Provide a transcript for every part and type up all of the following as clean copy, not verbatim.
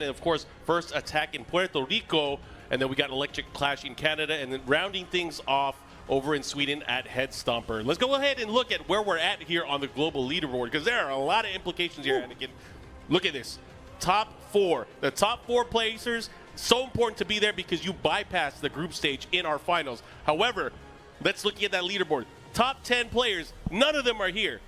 And of course, first attack in Puerto Rico, and then we got Electric Clash in Canada, and then rounding things off over in Sweden at Head Stomper. Let's go ahead and look at where we're at here on the global leaderboard, because there are a lot of implications here, Anakin. Look at this. Top four. The top four placers, so important to be there because you bypass the group stage in our finals. However, let's look at that leaderboard. Top 10 players, none of them are here.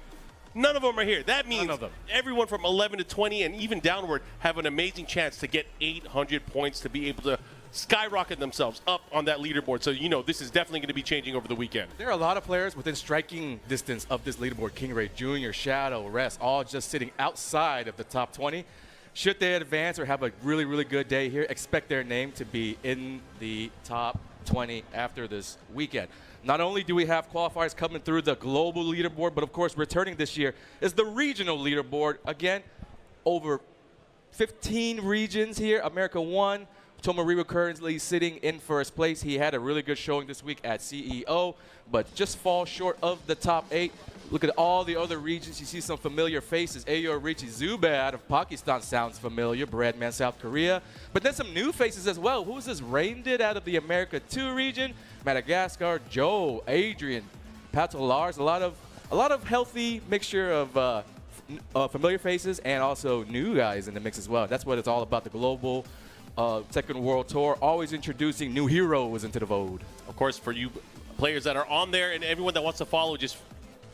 None of them are here. That means everyone from 11 to 20 and even downward have an amazing chance to get 800 points to be able to skyrocket themselves up on that leaderboard. So, you know, this is definitely going to be changing over the weekend. There are a lot of players within striking distance of this leaderboard. King Jr., Shadow, Rest, all just sitting outside of the top 20. Should they advance or have a really, really good day here, expect their name to be in the top 20 after this weekend. Not only do we have qualifiers coming through the global leaderboard, but of course returning this year is the regional leaderboard. Again, over 15 regions here. America 1. Tomoriwa currently sitting in first place. He had a really good showing this week at CEO, but just falls short of the top 8. Look at all the other regions. You see some familiar faces. Ayo Richie Zubair out of Pakistan sounds familiar. Bradman, South Korea. But then some new faces as well. Who is this? Raindid out of the America 2 region. Madagascar, Joe, Adrian, Patolars. A lot of healthy mixture of familiar faces and also new guys in the mix as well. That's what it's all about. The global Tekken World Tour, always introducing new heroes into the void. Of course, for you players that are on there and everyone that wants to follow, just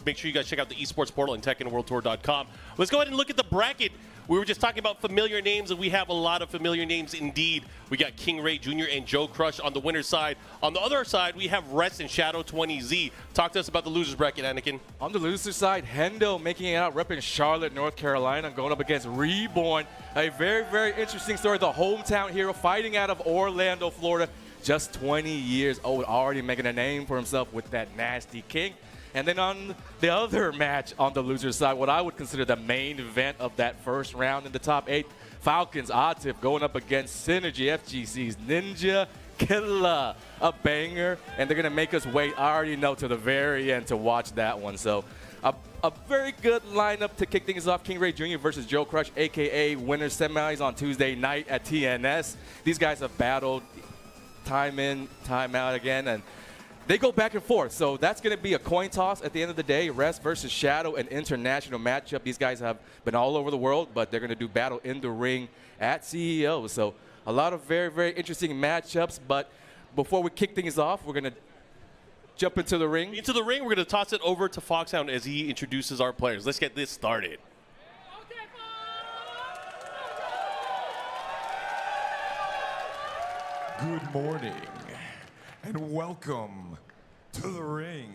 make sure you guys check out the esports portal and TekkenWorldTour.com. Let's go ahead and look at the bracket. We were just talking about familiar names, and we have a lot of familiar names indeed. We got King Ray Jr. and Joe Crush on the winner's side. On the other side, we have Rest and Shadow 20Z. Talk to us about the loser's bracket, Anakin. On the loser side, Hendo making it out, repping Charlotte, North Carolina, going up against Reborn. A very, very interesting story. The hometown hero fighting out of Orlando, Florida. Just 20 years old, already making a name for himself with that nasty king. And then on the other match on the loser side, what I would consider the main event of that first round in the top 8, Falcons Atif going up against Synergy FGC's Ninja Killa, a banger, and they're going to make us wait, I already know, to the very end to watch that one. So a very good lineup to kick things off. King Ray Jr. versus Joe Crush, a.k.a. winner semis on Tuesday night at TNS. These guys have battled time in, time out again, and they go back and forth, so that's going to be a coin toss at the end of the day. Rest versus Shadow, an international matchup. These guys have been all over the world, but they're going to do battle in the ring at CEO. So a lot of very, very interesting matchups. But before we kick things off, we're going to jump into the ring. Into the ring, we're going to toss it over to Foxhound as he introduces our players. Let's get this started. Good morning. And welcome to the ring,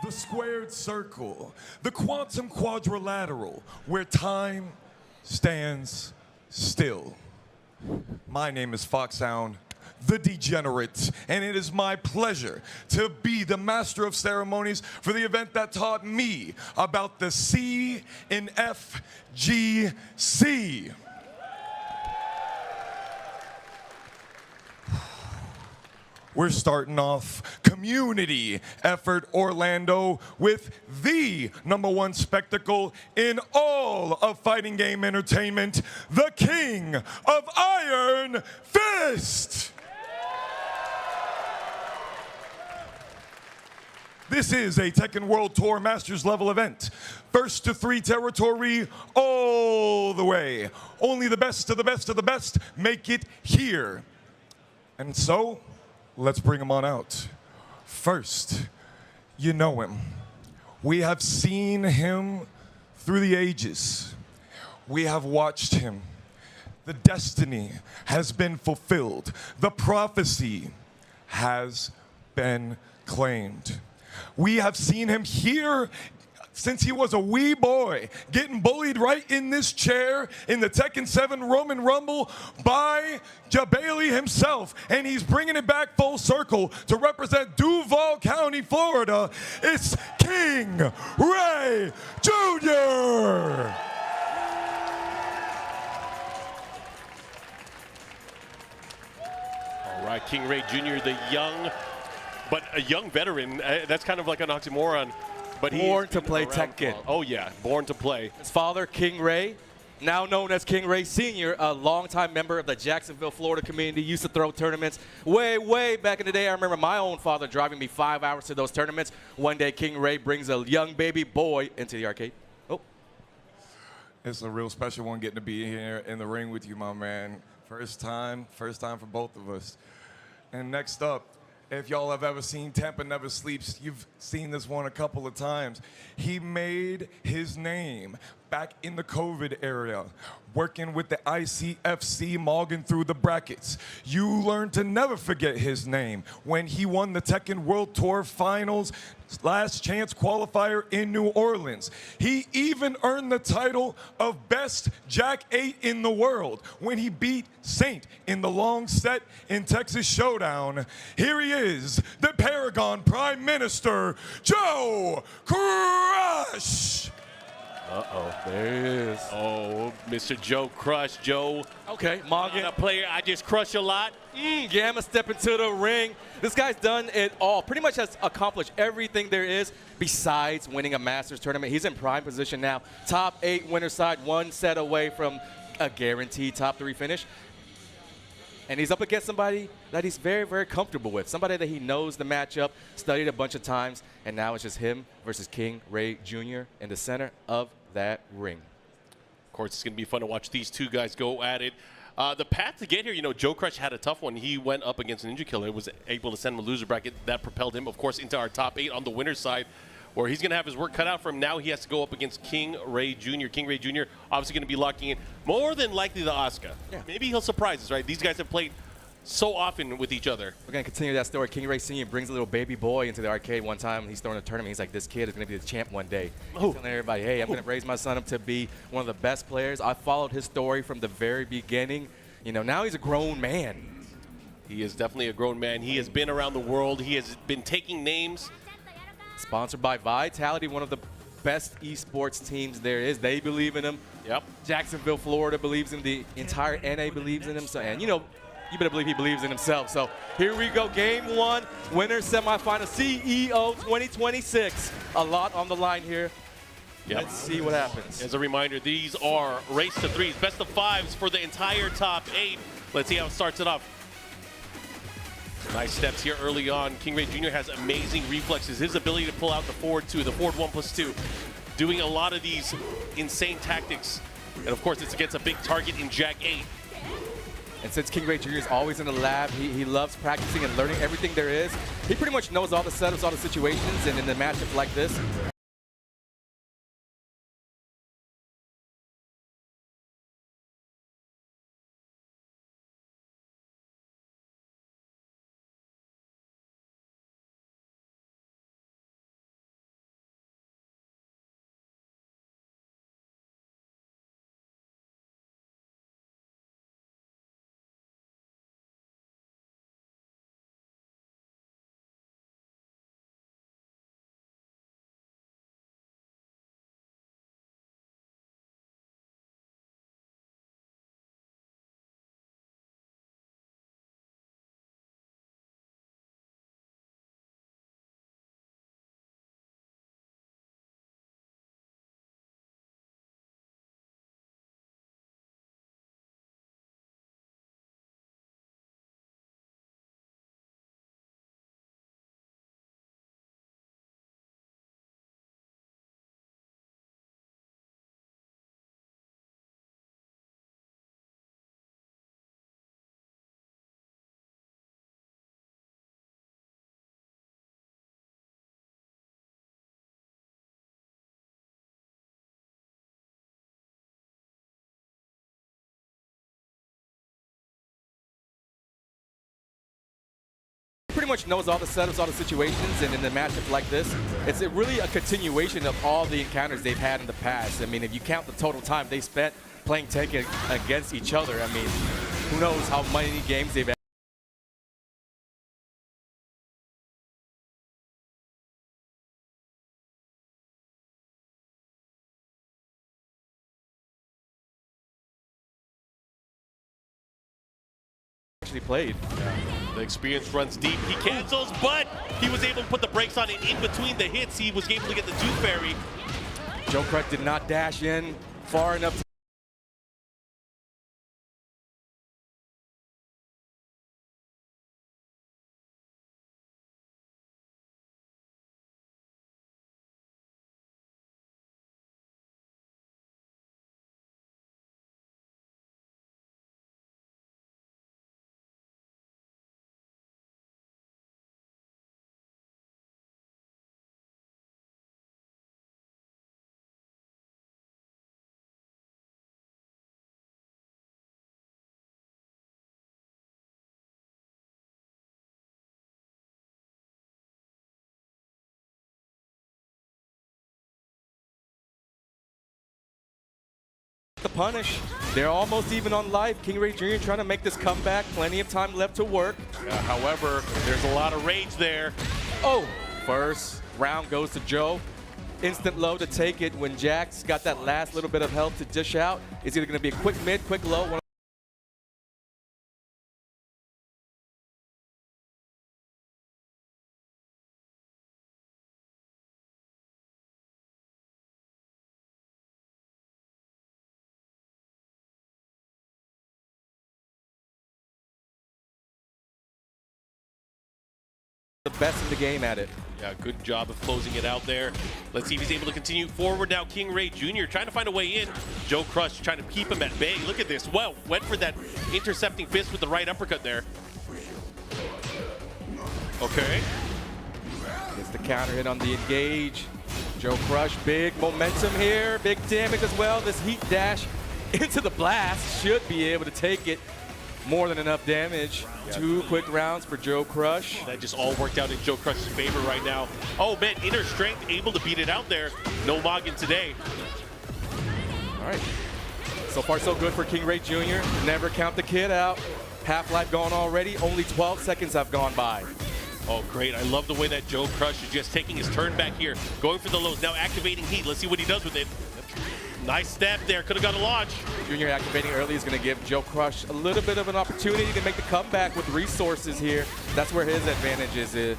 the squared circle, the quantum quadrilateral, where time stands still. My name is Foxhound, the Degenerate, and it is my pleasure to be the master of ceremonies for the event that taught me about the C in FGC. We're starting off community effort Orlando with the #1 spectacle in all of fighting game entertainment, the King of Iron Fist. This is a Tekken World Tour Masters level event. First to 3 territory all the way. Only the best of the best of the best make it here. And so, let's bring him on out. First, you know him. We have seen him through the ages. We have watched him. The destiny has been fulfilled. The prophecy has been claimed. We have seen him here since he was a wee boy, getting bullied right in this chair in the Tekken 7 Roman Rumble by Jabali himself. And he's bringing it back full circle to represent Duval County, Florida. It's King Ray Jr. All right, King Ray Jr., the young, but a young veteran. That's kind of like an oxymoron. But born to play Tekken. Oh, yeah, born to play. His father, King Ray, now known as King Ray Sr., a longtime member of the Jacksonville, Florida community, used to throw tournaments way back in the day. I remember my own father driving me 5 hours to those tournaments. One day, King Ray brings a young baby boy into the arcade. Oh. It's a real special one getting to be here in the ring with you, my man. First time for both of us. And next up, if y'all have ever seen Tampa Never Sleeps, you've seen this one a couple of times. He made his name back in the COVID era, working with the ICFC, mogging through the brackets. You learned to never forget his name when he won the Tekken World Tour Finals, last chance qualifier in New Orleans. He even earned the title of Best Jack 8 in the world when he beat Saint in the long set in Texas Showdown. Here he is, the Paragon Prime Minister, Joe Crush. Uh-oh, there he is. Oh, Mr. Joe Crush. Joe. Okay, Not a player. I just crush a lot. Gamma step into the ring. This guy's done it all. Pretty much has accomplished everything there is besides winning a Masters tournament. He's in prime position now. Top 8 winner side, 1 set away from a guaranteed top 3 finish. And he's up against somebody that he's very comfortable with. Somebody that he knows the matchup, studied a bunch of times, and now it's just him versus King Ray Jr. in the center of that ring. Of course, it's going to be fun to watch these two guys go at it. The path to get here, you know, Joe Crush had a tough one. He went up against Ninja Killer, was able to send him a loser bracket. That propelled him, of course, into our top 8 on the winner's side, where he's going to have his work cut out for him. Now he has to go up against King Ray Jr. King Ray Jr. obviously going to be locking in more than likely the Asuka. Yeah. Maybe he'll surprise us, right? These guys have played so often with each other. We're going to continue that story. King Ray Sr. brings a little baby boy into the arcade one time. He's throwing a tournament. He's like, this kid is going to be the champ one day. He's telling everybody, hey, I'm going to raise my son up to be one of the best players. I followed his story from the very beginning. You know, now he's a grown man. He is definitely a grown man. He has been around the world. He has been taking names. Sponsored by Vitality, one of the best esports teams there is. They believe in him. Yep. Jacksonville, Florida believes in him. The entire NA believes in him. So, and, you know, you better believe he believes in himself. So here we go, game 1, winner semifinal, CEO 2026. A lot on the line here. Yep. Let's see what happens. As a reminder, these are race to 3s, best of 5s for the entire top 8. Let's see how it starts it off. Nice steps here early on. King Ray Jr. has amazing reflexes. His ability to pull out the forward 2, the forward 1+2, doing a lot of these insane tactics. And of course, it's against a big target in Jack 8. And since King Ray Jr. is always in the lab, he loves practicing and learning everything there is. He pretty much knows all the setups, all the situations, and in a matchup like this, pretty much knows all the setups, all the situations, and in a matchup like this, it's really a continuation of all the encounters they've had in the past. I mean, if you count the total time they spent playing Tekken against each other, I mean, who knows how many games they've actually played. The experience runs deep. He cancels, but he was able to put the brakes on it in between the hits. He was able to get the Tooth Fairy. Joe Crush did not dash in far enough the punish. They're almost even on life. King Ray Jr. trying to make this comeback. Plenty of time left to work. However, there's a lot of rage there. Oh, first round goes to Joe. Instant low to take it when Jack's got that last little bit of help to dish out. It's either going to be a quick mid, quick low. One of the best in the game at it. Yeah, good job of closing it out there. Let's see if he's able to continue forward now. King Ray Jr. trying to find a way in. Joe Crush trying to keep him at bay. Look at this. Well, went for that intercepting fist with the right uppercut there. Okay. Gets the counter hit on the engage. Joe Crush, big momentum here. Big damage as well. This heat dash into the blast should be able to take it. More than enough damage. Yeah. 2 quick rounds for Joe Crush. That just all worked out in Joe Crush's favor right now. Oh man, inner strength able to beat it out there. No Morgan today. All right. So far so good for King Ray Jr. Never count the kid out. Half-life gone already. Only 12 seconds have gone by. Oh great, I love the way that Joe Crush is just taking his turn back here. Going for the lows, now activating heat. Let's see what he does with it. Nice step there, could have got a launch. Junior activating early is going to give Joe Crush a little bit of an opportunity to make the comeback with resources here. That's where his advantage is. He's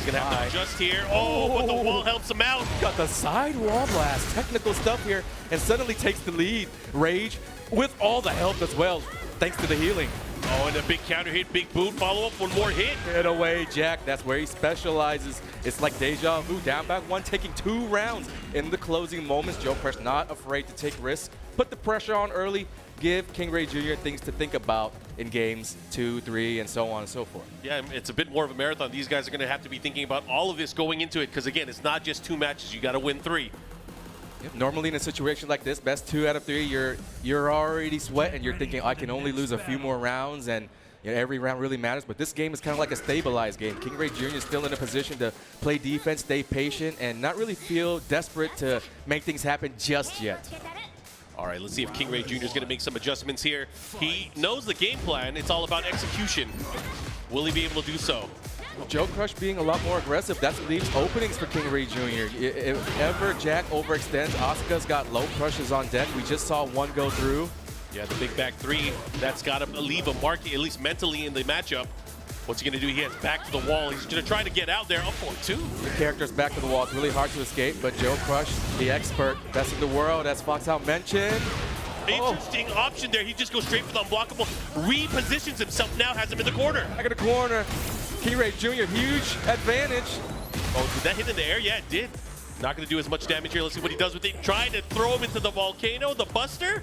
going to have to adjust here. Oh, but the wall helps him out. Got the side wall blast, technical stuff here, and suddenly takes the lead. Rage with all the help as well, thanks to the healing. Oh, and a big counter hit, big boot, follow up, one more hit. Get away, Jack. That's where he specializes. It's like deja vu. Down back one, taking 2 rounds in the closing moments. Joe Crush not afraid to take risks. Put the pressure on early. Give King Ray Jr. things to think about in games 2, 3, and so on and so forth. Yeah, it's a bit more of a marathon. These guys are going to have to be thinking about all of this going into it because, again, it's not just 2 matches. You got to win 3. Yep. Normally in a situation like this, best 2 out of 3, you're already sweating. You're thinking, I can only lose a few more rounds, and you know, every round really matters. But this game is kind of like a stabilized game. King Ray Jr. is still in a position to play defense, stay patient, and not really feel desperate to make things happen just yet. All right, let's see if King Ray Jr. is going to make some adjustments here. He knows the game plan. It's all about execution. Will he be able to do so? Joe Crush being a lot more aggressive, that leaves openings for King Ray Jr. If ever Jack overextends, Asuka's got low crushes on deck. We just saw one go through. Yeah, the big back 3, that's got to leave a mark, at least mentally, in the matchup. What's he going to do? He heads back to the wall. He's going to try to get out there. Up for 2. The character's back to the wall. It's really hard to escape, but Joe Crush, the expert, best in the world, as Foxhound mentioned. Interesting option there. He just goes straight for the unblockable. Repositions himself now, has him in the corner. Back in the corner. King Ray Jr., huge advantage. Oh, did that hit in the air? Yeah, it did. Not going to do as much damage here. Let's see what he does with it. Trying to throw him into the volcano, the Buster.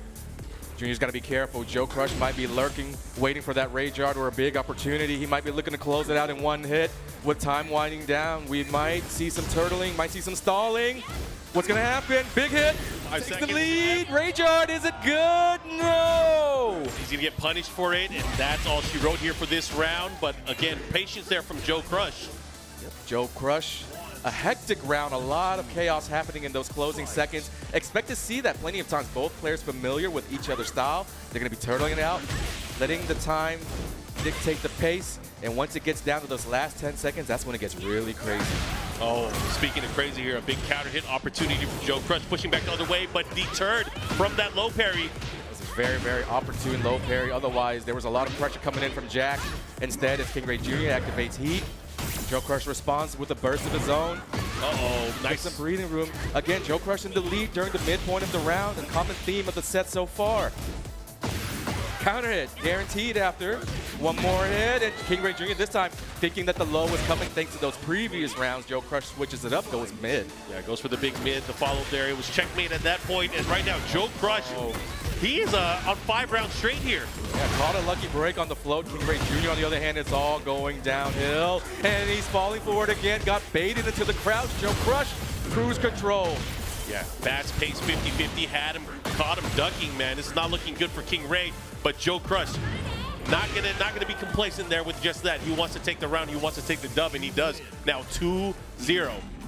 Junior's got to be careful. Joe Crush might be lurking, waiting for that Rage Art or a big opportunity. He might be looking to close it out in 1 hit. With time winding down, we might see some turtling, might see some stalling. What's going to happen? Big hit. 5 Takes seconds. the lead. Rage Art, is it good? No. He's going to get punished for it, and that's all she wrote here for this round. But again, patience there from Joe Crush. Yep. Joe Crush. A hectic round, a lot of chaos happening in those closing seconds. Expect to see that plenty of times. Both players familiar with each other's style. They're going to be turtling it out, letting the time dictate the pace. And once it gets down to those last 10 seconds, that's when it gets really crazy. Oh, speaking of crazy here, a big counter hit opportunity for Joe Crush, pushing back the other way, but deterred from that low parry. This is very, very opportune low parry. Otherwise, there was a lot of pressure coming in from Jack. Instead, as King Ray Jr. activates heat, Joe Crush responds with a burst of his own. Uh-oh, nice. Some breathing room. Again, Joe Crush in the lead during the midpoint of the round, a common theme of the set so far. Counter hit, guaranteed after. One more hit, and King Ray Jr. this time thinking that the low was coming thanks to those previous rounds. Joe Crush switches it up, goes mid. Yeah, goes for the big mid, the follow-up there. It was checkmate at that point, and right now, Joe Crush, he is on 5 rounds straight here. Yeah, caught a lucky break on the float. King Ray Jr. on the other hand, it's all going downhill, and he's falling forward again. Got baited into the crouch. Joe Crush, cruise control. Yeah, fast pace 50-50, had him, caught him ducking, man. This is not looking good for King Ray, but Joe Crush not gonna be complacent there with just that. He wants to take the round, he wants to take the dub, and he does. Now 2-0.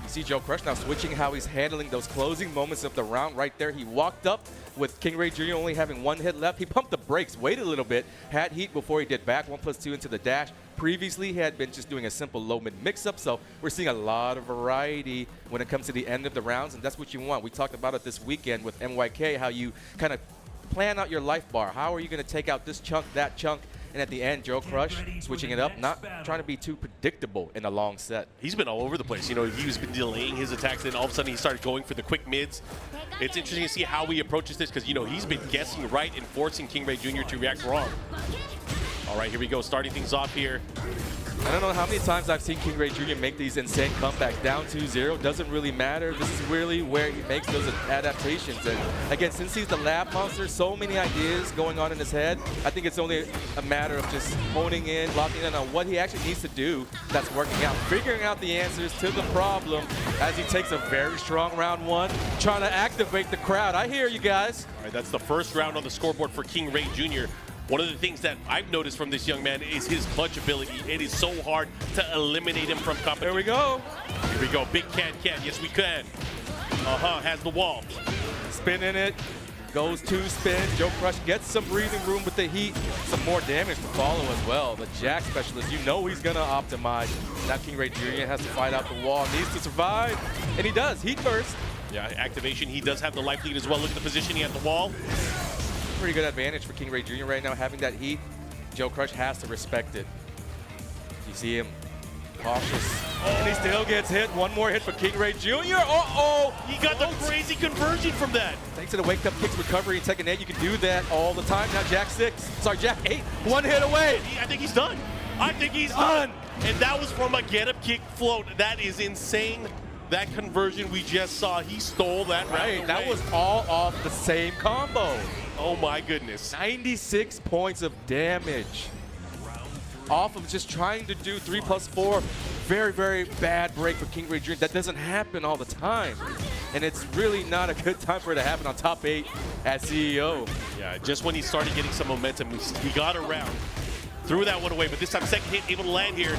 You see Joe Crush now switching how he's handling those closing moments of the round right there. He walked up with King Ray Jr. only having one hit left. He pumped the brakes, waited a little bit, had heat before he did back 1+2 into the dash. Previously, he had been just doing a simple low-mid mix-up, so we're seeing a lot of variety when it comes to the end of the rounds, and that's what you want. We talked about it this weekend with MYK, how you kind of plan out your life bar. How are you going to take out this chunk, that chunk? And at the end, Joe Crush switching it up, not trying to be too predictable in a long set. He's been all over the place. You know, he's been delaying his attacks, and all of a sudden he started going for the quick mids. It's interesting to see how he approaches this because, you know, he's been guessing right and forcing King Ray Jr. to react wrong. All right, here we go, starting things off here. I don't know how many times I've seen King Ray Jr. make these insane comebacks down 2-0. Doesn't really matter. This is really where he makes those adaptations. And again, since he's the lab monster, so many ideas going on in his head. I think it's only a matter of just honing in, locking in on what he actually needs to do that's working out. Figuring out the answers to the problem as he takes a very strong round one, trying to activate the crowd. I hear you guys. All right, that's the first round on the scoreboard for King Ray Jr. One of the things that I've noticed from this young man is his clutch ability. It is so hard to eliminate him from competition. There we go. Here we go. Big can. Yes, we can. Has the wall. Spinning it. Goes to spin. Joe Crush gets some breathing room with the heat. Some more damage to follow as well. The Jack specialist, you know he's going to optimize. Now King Ray Jr. has to fight out the wall. Needs to survive. And he does. Heat burst. Yeah, activation. He does have the life lead as well. Look at the positioning at the wall. Pretty good advantage for King Ray Jr. right now, having that heat. Joe Crush has to respect it. You see him cautious. Oh, and he still gets hit. One more hit for King Ray Jr. Uh-oh! He got the crazy conversion from that. Thanks to the wake-up kicks recovery in Tekken 8, you can do that all the time. Now Jack 8, one hit away. I think he's done. I think he's done. And that was from a get-up kick float. That is insane. That conversion we just saw, he stole that right. That was all off the same combo. Oh my goodness. 96 points of damage off of just trying to do 3+4. Very, very bad break for King Ray Jr. That doesn't happen all the time. And it's really not a good time for it to happen on top 8 at CEO. Yeah, just when he started getting some momentum, he got around. Threw that one away, but this time second hit able to land here.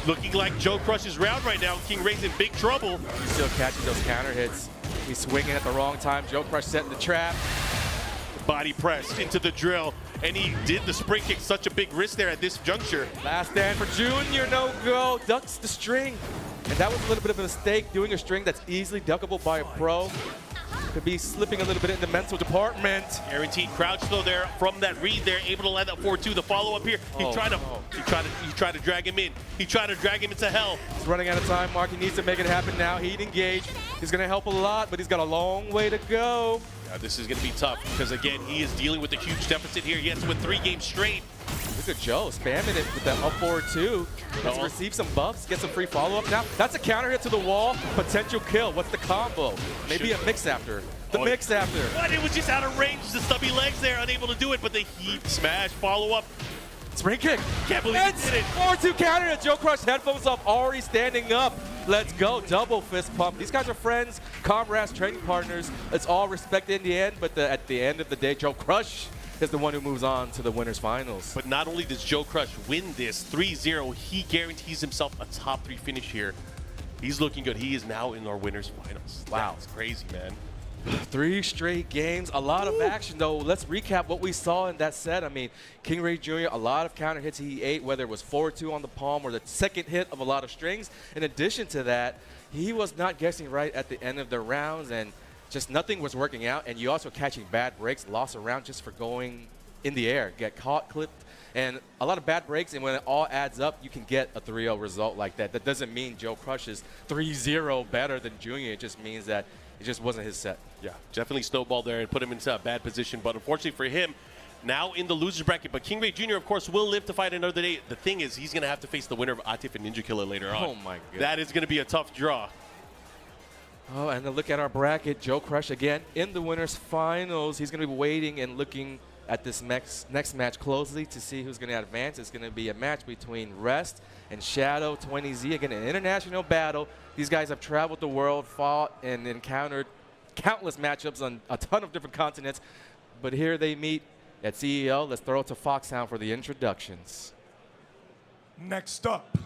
Looking like Joe Crush's round right now. King Ray's in big trouble. He's still catching those counter hits. He's swinging at the wrong time. Joe Crush setting the trap. Body pressed into the drill, and he did the spring kick. Such a big risk there at this juncture. Last stand for Junior, no go. Ducks the string. And that was a little bit of a mistake, doing a string that's easily duckable by a pro. Could be slipping a little bit in the mental department. Guaranteed crouch though there from that read there, able to land that 4-2. The follow up here. He tried to drag him in. He tried to drag him into hell. He's running out of time, Mark. He needs to make it happen now. He'd engage. He's gonna help a lot, but he's got a long way to go. Yeah, this is gonna be tough because again, he is dealing with a huge deficit here. He has to win 3 games straight. Look at Joe spamming it with that up forward 2. Let's receive some buffs, get some free follow-up. Now, that's a counter hit to the wall, potential kill. What's the combo? Maybe a mix after. Mix after. What? It was just out of range. The stubby legs there, unable to do it, but the heat smash follow-up. Spring kick. Can't believe he did it. 4-2 counter hit. Joe Crush headphones off, already standing up. Let's go. Double fist pump. These guys are friends, comrades, training partners. It's all respect in the end, but at the end of the day, Joe Crush is the one who moves on to the winners finals. But not only does Joe Crush win this 3-0, he guarantees himself a top 3 finish here. He's looking good. He is now in our winners finals. Wow, it's crazy, man. 3 straight games, a lot of action though. Let's recap what we saw in that set. I mean, King Ray Jr., a lot of counter hits he ate, whether it was 4-2 on the palm or the second hit of a lot of strings. In addition to that, he was not guessing right at the end of the rounds, and just nothing was working out. And you also catching bad breaks, lost a round just for going in the air, get caught, clipped, and a lot of bad breaks. And when it all adds up, you can get a 3-0 result like that. That doesn't mean Joe Crush is 3-0 better than Junior. It just means that it just wasn't his set. Yeah, definitely snowballed there and put him into a bad position. But unfortunately for him, now in the loser's bracket. But King Ray Jr., of course, will live to fight another day. The thing is, he's going to have to face the winner of Atif and Ninja Killer later on. Oh, my God. That is going to be a tough draw. Oh, and then look at our bracket. Joe Crush again in the winners finals. He's going to be waiting and looking at this next match closely to see who's going to advance. It's going to be a match between Rest and Shadow 20Z. Again, an international battle. These guys have traveled the world, fought, and encountered countless matchups on a ton of different continents. But here they meet at CEO. Let's throw it to Foxhound for the introductions. Next up,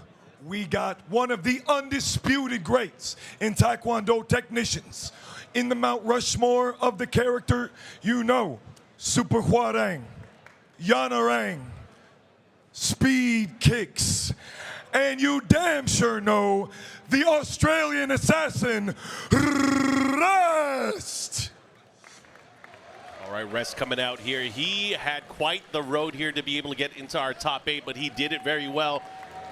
we got one of the undisputed greats in Taekwondo technicians. In the Mount Rushmore of the character, you know, Super Hwarang, Yanarang, speed kicks, and you damn sure know the Australian assassin, Rest. All right, Rest coming out here. He had quite the road here to be able to get into our top 8, but he did it very well,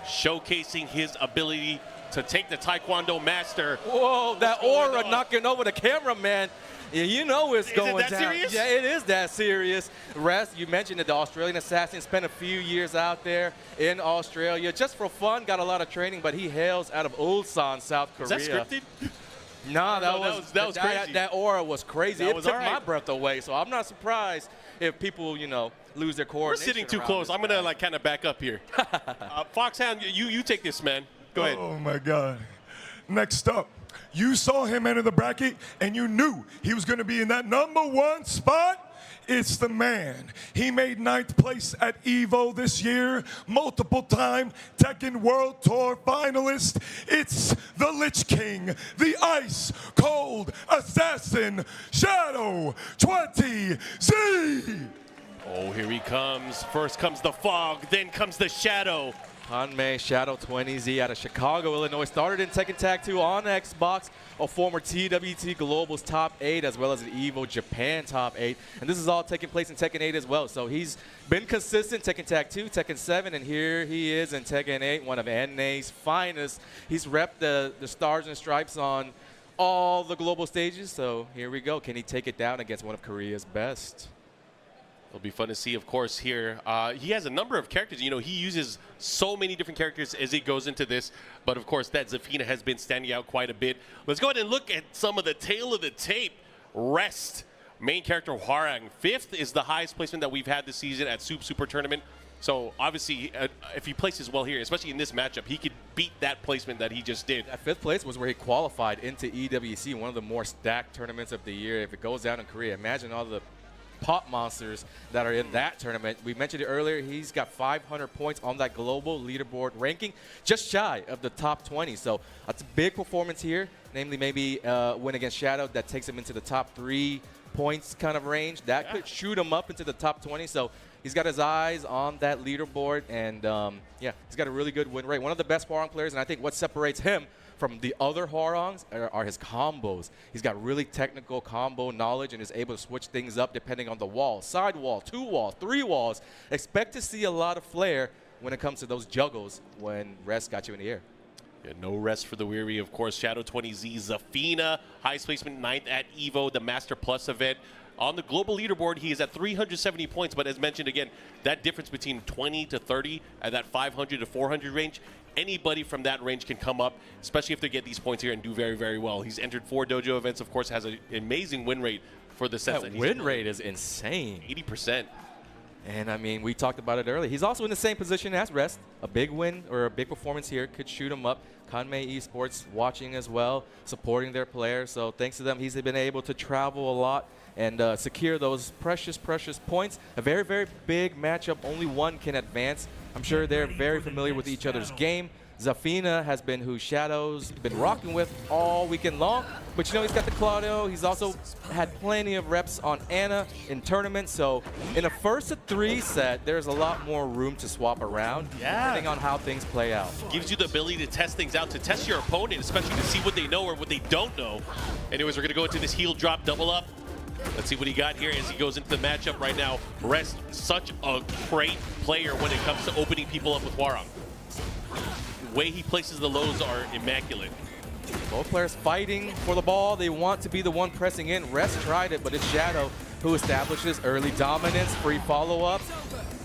showcasing his ability to take the Taekwondo master. Whoa, that aura knocking over the cameraman. Yeah, you know it's going down. Is it that serious? Yeah, it is that serious. Rest, you mentioned that the Australian assassin spent a few years out there in Australia just for fun, got a lot of training, but he hails out of Ulsan, South Korea. Is that scripted? Nah, that was crazy. That aura was crazy. That it was took all right. my breath away, so I'm not surprised if people, you know, lose their We're coordination. sitting too around close. this I'm going to guy. like kind of back up here. Foxhound, you take this, man. Go ahead. Oh my God. Next up, you saw him enter the bracket and you knew he was going to be in that #1 spot. It's the man. He made 9th place at EVO this year, multiple-time Tekken World Tour finalist. It's the Lich King, the Ice Cold Assassin, Shadow 20Z. Oh, here he comes. First comes the fog, then comes the shadow. Hanmei Shadow 20Z out of Chicago, Illinois. Started in Tekken Tag 2 on Xbox, a former TWT Global's top 8, as well as an EVO Japan top 8. And this is all taking place in Tekken 8 as well. So he's been consistent, Tekken Tag 2, Tekken 7, and here he is in Tekken 8, one of NA's finest. He's repped the stars and stripes on all the global stages. So here we go. Can he take it down against one of Korea's best? It'll be fun to see, of course, here. He has a number of characters. You know, he uses so many different characters as he goes into this. But, of course, that Zafina has been standing out quite a bit. Let's go ahead and look at some of the tail of the tape. Rest, main character Hwarang. 5th is the highest placement that we've had this season at Super Tournament. So, obviously, if he places well here, especially in this matchup, he could beat that placement that he just did. That 5th place was where he qualified into EWC, one of the more stacked tournaments of the year. If it goes down in Korea, imagine all the pop monsters that are in that tournament. We mentioned it earlier. He's got 500 points on that global leaderboard ranking, just shy of the top 20. So that's a big performance here, namely maybe win against Shadow that takes him into the top 3 points kind of range. That could shoot him up into the top 20. So he's got his eyes on that leaderboard, and yeah, he's got a really good win rate. One of the best Hwarang players, and I think what separates him from the other Hwarangs are his combos. He's got really technical combo knowledge and is able to switch things up depending on the wall. Side wall, 2 walls, 3 walls. Expect to see a lot of flair when it comes to those juggles when Rest got you in the air. Yeah, no rest for the weary, of course. Shadow 20Z, Zafina, highest placement 9th at EVO, the Master Plus event. On the global leaderboard, he is at 370 points, but as mentioned again, that difference between 20 to 30 at that 500 to 400 range, anybody from that range can come up, especially if they get these points here and do very, very well. He's entered 4 dojo events, of course, has an amazing win rate for the sets that he's win rate is insane. 80%. And I mean, we talked about it earlier. He's also in the same position as Rest. A big win or a big performance here could shoot him up. Hanmei Esports watching as well, supporting their players. So thanks to them, he's been able to travel a lot and secure those precious, precious points. A very, very big matchup. Only one can advance. I'm sure they're very familiar with each other's game. Zafina has been who Shadow's been rocking with all weekend long. But you know, he's got the Claudio. He's also had plenty of reps on Anna in tournaments. So in a 1st of 3 set, there's a lot more room to swap around depending on how things play out. Gives you the ability to test things out, to test your opponent, especially to see what they know or what they don't know. Anyways, we're going to go into this heel drop double up. Let's see what he got here as he goes into the matchup right now. Rest, such a great player when it comes to opening people up with Hwarang. The way he places the lows are immaculate. Both players fighting for the ball. They want to be the one pressing in. Rest tried it, but it's Shadow who establishes early dominance. Free follow-up.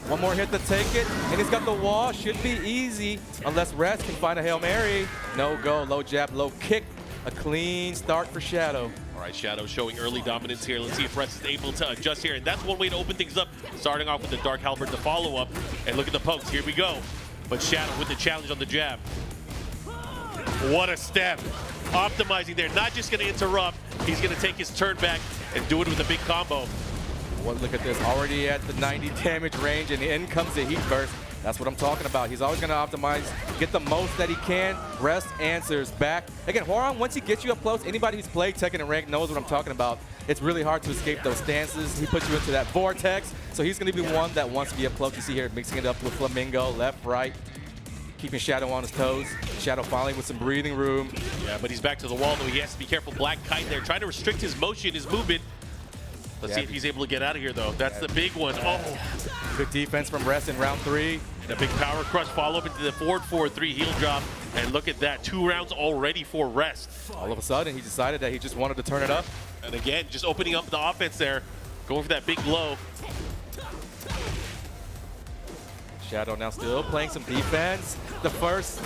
One more hit to take it, and he's got the wall. Should be easy unless Rest can find a Hail Mary. No go, low jab, low kick. A clean start for Shadow. All right, Shadow showing early dominance here. Let's see if Rest is able to adjust here. And that's one way to open things up, starting off with the Dark Halberd to follow up. And look at the pokes. Here we go. But Shadow with the challenge on the jab. What a step. Optimizing there. Not just going to interrupt. He's going to take his turn back and do it with a big combo. Well, look at this. Already at the 90 damage range, and in comes the heat burst. That's what I'm talking about. He's always going to optimize, get the most that he can. Rest answers back. Again, Hwoarang, once he gets you up close, anybody who's played Tekken and Ranked knows what I'm talking about. It's really hard to escape those stances. He puts you into that vortex. So he's going to be one that wants to be up close. You see here, mixing it up with Flamingo, left, right, keeping Shadow on his toes. Shadow finally with some breathing room. Yeah, but he's back to the wall, though. He has to be careful. Black Kite there, trying to restrict his motion, his movement. Let's see if he's able to get out of here, though. That's the big one. Oh. Good defense from Rest in round 3. The big power crush follow-up into the forward 4-3 heel drop. And look at that, 2 rounds already for Rest. All of a sudden, he decided that he just wanted to turn it up. And again, just opening up the offense there. Going for that big low. Shadow now still playing some defense. The first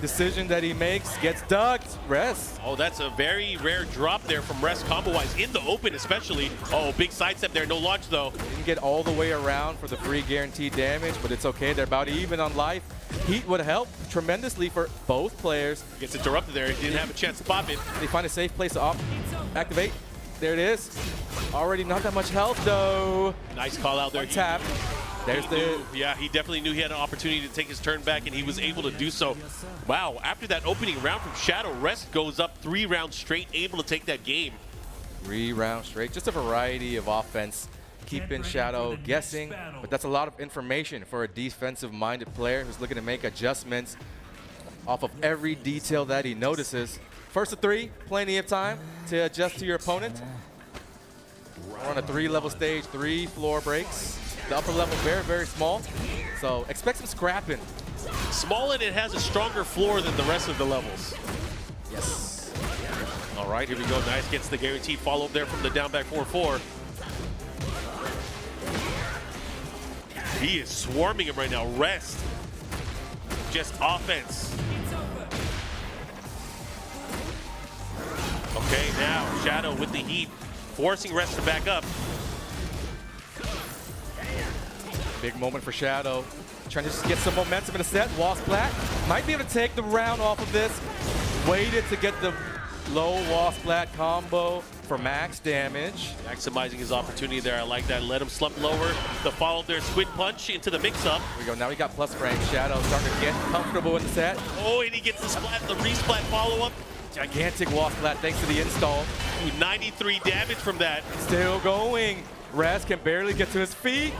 decision that he makes gets ducked. Rest. Oh, that's a very rare drop there from Rest combo-wise, in the open especially. Oh, big sidestep there, no launch though. Didn't get all the way around for the free guaranteed damage, but it's okay. They're about even on life. Heat would help tremendously for both players. Gets interrupted there, he didn't have a chance to pop it. They find a safe place to activate. There it is. Already not that much health though. Nice call out there. Tap. There's the... Yeah, he definitely knew he had an opportunity to take his turn back, and he was able to do so. Wow, after that opening round from Shadow, Rest goes up 3 rounds straight, able to take that game. 3 rounds straight, just a variety of offense. Keeping Shadow guessing, but that's a lot of information for a defensive-minded player who's looking to make adjustments off of every detail that he notices. First of 3, plenty of time to adjust to your opponent. We're on a 3-level stage, 3 floor breaks. The upper level very, very small, so expect some scrapping. Small, and it has a stronger floor than the rest of the levels. Yes. All right, here we go. Nice, gets the guaranteed follow-up there from the down back 4-4. He is swarming him right now. Rest. Just offense. Okay, now Shadow with the heat, forcing Rest to back up. Big moment for Shadow. Trying to just get some momentum in the set. Wall splat. Might be able to take the round off of this. Waited to get the low wall splat combo for max damage. Maximizing his opportunity there. I like that. Let him slump lower. The follow there, Squid Punch into the mix-up. Here we go. Now we got plus frame. Shadow starting to get comfortable in the set. Oh, and he gets the splat, the resplat follow-up. Gigantic wall splat thanks to the install. Ooh, 93 damage from that. Still going. Raz can barely get to his feet.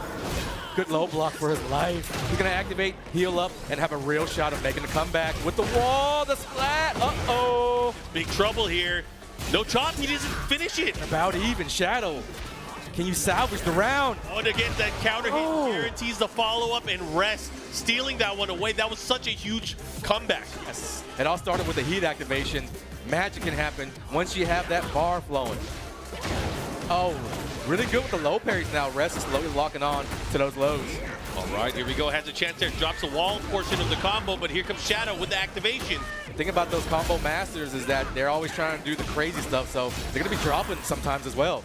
Good low block for his life. He's going to activate, heal up, and have a real shot of making a comeback with the wall, the splat. Uh-oh. Big trouble here. No chop, he doesn't finish it. About even. Shadow, can you salvage the round? Oh, and again, that counter hit guarantees the follow-up and Rest, stealing that one away. That was such a huge comeback. Yes. It all started with the heat activation. Magic can happen once you have that bar flowing. Oh, really good with the low parries now. Rest is slowly locking on to those lows. All right, here we go. Has a chance there. Drops the wall portion of the combo, but here comes Shadow with the activation. The thing about those combo masters is that they're always trying to do the crazy stuff, so they're going to be dropping sometimes as well.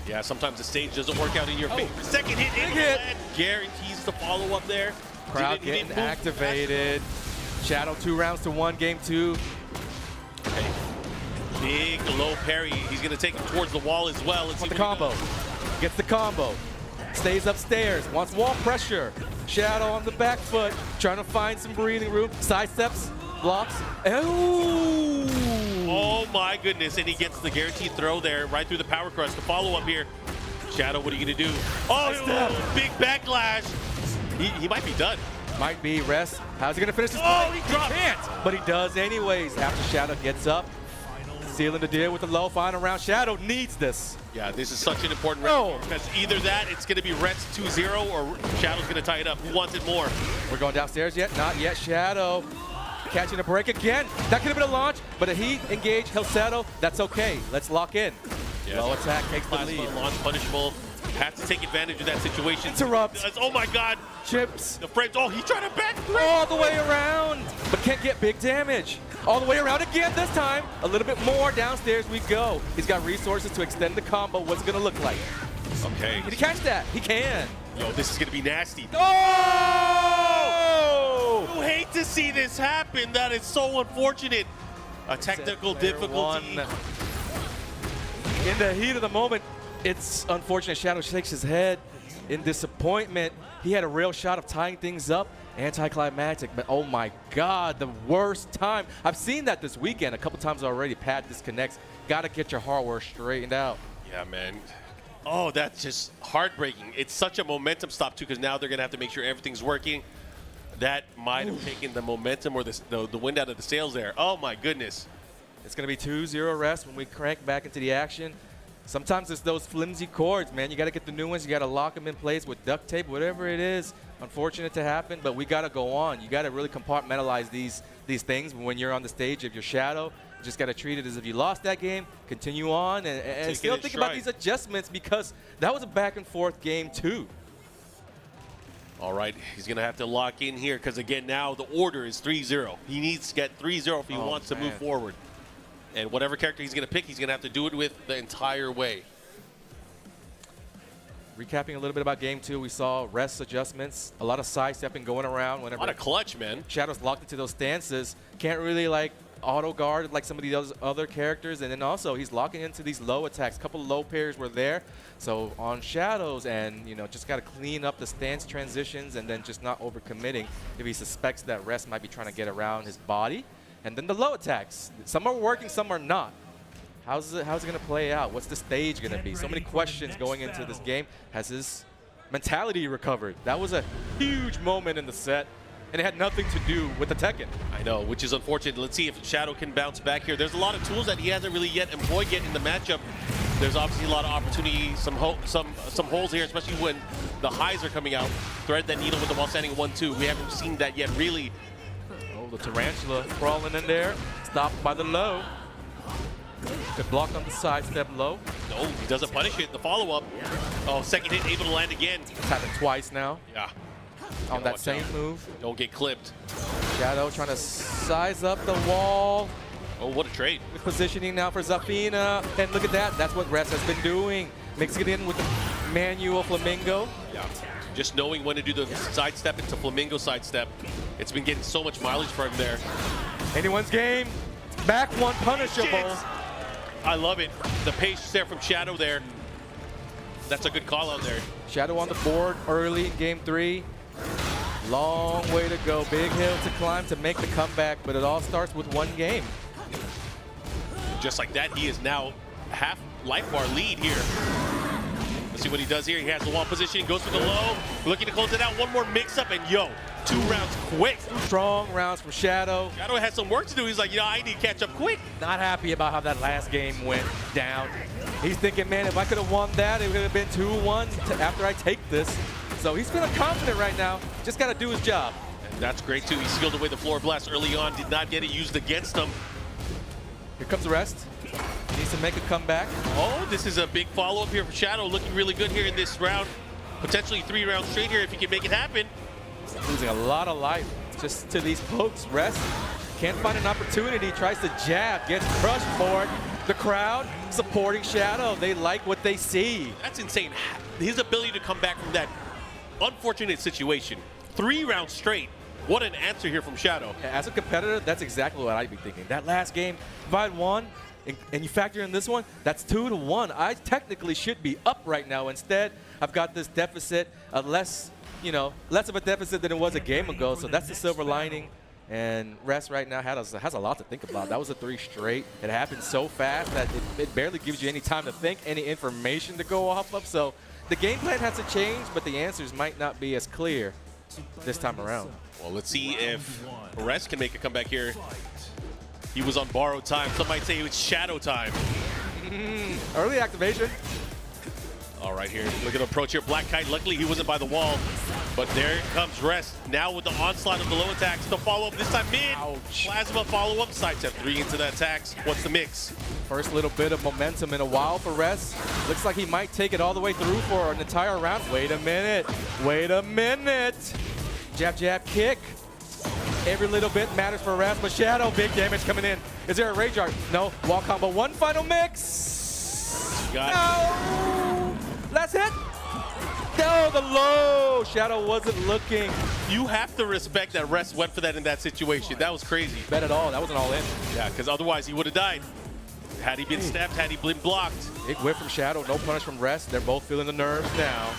Yeah, sometimes the stage doesn't work out in your favor. Second hit, big hit. Guarantees the follow-up there. Crowd getting activated. Shadow 2 rounds to 1, game 2. Okay. Big low parry. He's going to take him towards the wall as well. Let's see the combo. Gets the combo. Stays upstairs. Wants wall pressure. Shadow on the back foot. Trying to find some breathing room. Sidesteps. Blocks. Ooh. Oh my goodness. And he gets the guaranteed throw there right through the power crush. The follow-up here. Shadow, what are you going to do? Oh, big backlash. He might be done. Might be. Rest. How's he going to finish this? Oh, he dropped. He can't. But he does anyways after Shadow gets up. Sealing the deal with the low final round. Shadow needs this. Yeah, this is such an important round because either that, it's going to be Rest 2-0, or Shadow's going to tie it up. Who wants it more? We're going downstairs yet? Not yet. Shadow catching a break again. That could have been a launch, but a heat engage, he'll settle. That's okay. Let's lock in. Yes. Low attack takes the Plasma lead. launch punishable. Has to take advantage of that situation. Interrupt. Oh my God. Chips. The frames. Oh, he's trying to back all the way around, but can't get big damage. All the way around again this time. A little bit more. Downstairs we go. He's got resources to extend the combo. What's it going to look like? Okay. Can he catch that? He can. Yo, this is going to be nasty. Oh! You hate to see this happen. That is so unfortunate. A technical difficulty. In the heat of the moment, it's unfortunate. Shadow shakes his head. in disappointment. He had a real shot of tying things up. Anticlimactic, but oh my God, the worst time. I've seen that this weekend a couple times already. Pad disconnects. Got to get your hardware straightened out. Yeah, man. Oh, that's just heartbreaking. It's such a momentum stop, too, because now they're going to have to make sure everything's working. That might have taken the momentum or the wind out of the sails there. Oh, my goodness. It's going to be 2-0 rest when we crank back into the action. Sometimes it's those flimsy cords, man. You got to get the new ones. You got to lock them in place with duct tape, whatever it is. Unfortunate to happen, but we got to go on. You got to really compartmentalize these things when you're on the stage of your shadow. You just got to treat it as if you lost that game, continue on, and still think about these adjustments because that was a back-and-forth game, too. All right, he's going to have to lock in here because, again, now the order is 3-0. He needs to get 3-0 if he wants to move forward. And whatever character he's going to pick, he's going to have to do it with the entire way. Recapping a little bit about game 2, we saw rest adjustments, a lot of sidestepping going around. Whenever a lot of clutch, man. Shadow's locked into those stances. Can't really, like, auto guard like some of the other characters. And then also, he's locking into these low attacks. A couple of low pairs were there. So on Shadows, and, you know, just got to clean up the stance transitions and then just not overcommitting if he suspects that rest might be trying to get around his body. And then the low attacks. Some are working, some are not. How's it going to play out? What's the stage going to be? So many questions going into this game. Has his mentality recovered? That was a huge moment in the set, and it had nothing to do with the Tekken. I know, which is unfortunate. Let's see if Shadow can bounce back here. There's a lot of tools that he hasn't really yet employed yet in the matchup. There's obviously a lot of opportunity, some holes here, especially when the highs are coming out. Thread that needle with the while standing 1-2. We haven't seen that yet, really. Oh, the Tarantula crawling in there, stopped by the low. Good block on the side step low. No, he doesn't punish it. The follow-up. Oh, second hit, able to land again. It's happened twice now. Yeah. On that same move. Don't get clipped. Shadow trying to size up the wall. Oh, what a trade. With positioning now for Zafina. And look at that. That's what Rest has been doing. Mixing it in with the manual Flamingo. Yeah. Just knowing when to do the sidestep into Flamingo sidestep. It's been getting so much mileage for him there. Anyone's game. Back one punishable. I love it. The patience there from Shadow there. That's a good call out there. Shadow on the board early in game 3. Long way to go. Big hill to climb to make the comeback, but it all starts with one game. Just like that, he is now half life bar lead here. Let's see what he does here. He has the wall position, goes for the low, looking to close it out. One more mix-up, and yo, 2 rounds quick. Strong rounds from Shadow. Shadow has some work to do. He's like, I need to catch up quick. Not happy about how that last game went down. He's thinking, man, if I could have won that, it would have been 2-1 after I take this. So he's feeling confident right now. Just got to do his job. And that's great, too. He sealed away the floor blast early on. Did not get it used against him. Here comes the rest. Needs to make a comeback. Oh, this is a big follow-up here for Shadow. Looking really good here in this round. Potentially 3 rounds straight here if he can make it happen. Losing a lot of life just to these pokes. Rest can't find an opportunity. Tries to jab. Gets crushed for it. The crowd supporting Shadow. They like what they see. That's insane. His ability to come back from that unfortunate situation. 3 rounds straight. What an answer here from Shadow. As a competitor, that's exactly what I'd be thinking. That last game, if I'd won, and you factor in this one, that's 2-1. I technically should be up right now. Instead, I've got this deficit, less of a deficit than it was a game ago. So that's the silver lining. And Rest right now has a lot to think about. That was a 3 straight. It happened so fast that it barely gives you any time to think, any information to go off of. So the game plan has to change, but the answers might not be as clear this time around. Well, let's see if Rest can make a comeback here. He was on borrowed time. Some might say it was shadow time. Early activation. All right, here, look at the approach here. Black Kite, luckily he wasn't by the wall. But there comes Rest. Now with the onslaught of the low attacks. The follow-up this time mid. Ouch. Plasma follow-up. Sidestep 3 into the attacks. What's the mix? First little bit of momentum in a while for Rest. Looks like he might take it all the way through for an entire round. Wait a minute. Wait a minute. Jab, jab, kick. Every little bit matters for Rest, but Shadow, big damage coming in. Is there a Rage Art? No. Wall combo. One final mix. Got it. No. Last hit. No, the low. Shadow wasn't looking. You have to respect that Rest went for that in that situation. That was crazy. Bet at all. That wasn't all in. Yeah, because otherwise he would have died. Had he been stabbed, had he been blocked. Big whip from Shadow. No punish from Rest. They're both feeling the nerves now.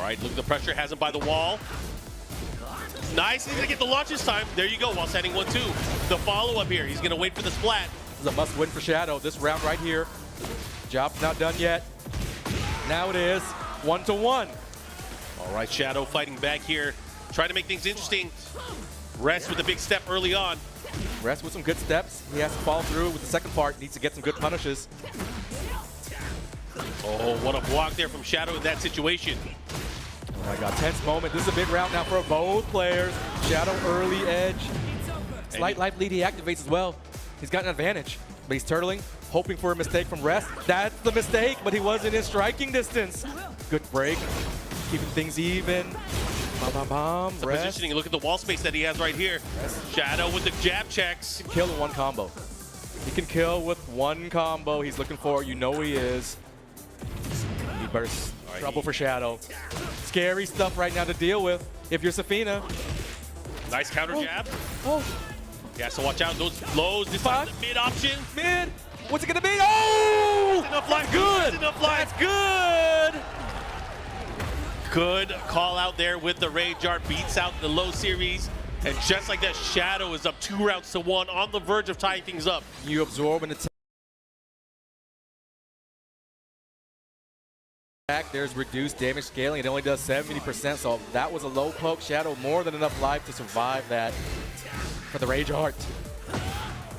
right, look at the pressure, has him by the wall. Nice, he's gonna get the launch this time. There you go, while setting 1-2. The follow-up here, he's gonna wait for the splat. This is a must-win for Shadow. This round right here. Job's not done yet. Now it is 1-1. All right, Shadow fighting back here, trying to make things interesting. Rest with a big step early on. Rest with some good steps. He has to follow through with the second part. Needs to get some good punishes. Oh, what a block there from Shadow in that situation. Oh my God, tense moment. This is a big round now for both players. Shadow early edge. Slight life lead he activates as well. He's got an advantage, but he's turtling, hoping for a mistake from Rest. That's the mistake, but he wasn't in striking distance. Good break, keeping things even. The Rest. positioning, look at the wall space that he has right here. Shadow with the jab checks. He can kill in one combo. He can kill with one combo. He's looking for it. You know he is. He bursts. Trouble for Shadow. Scary stuff right now to deal with if you're Safina. Nice counter jab. Oh. He has to watch out those lows. This time the mid option. Mid. What's it gonna be? Oh! That's enough life. Good. That's enough life. That's good. Good call out there with the Rage Art. Beats out the low series. And just like that, Shadow is up 2-1 on the verge of tying things up. You absorb an attack. There's reduced damage scaling. It only does 70%, so that was a low poke. Shadow more than enough life to survive that for the Rage Art.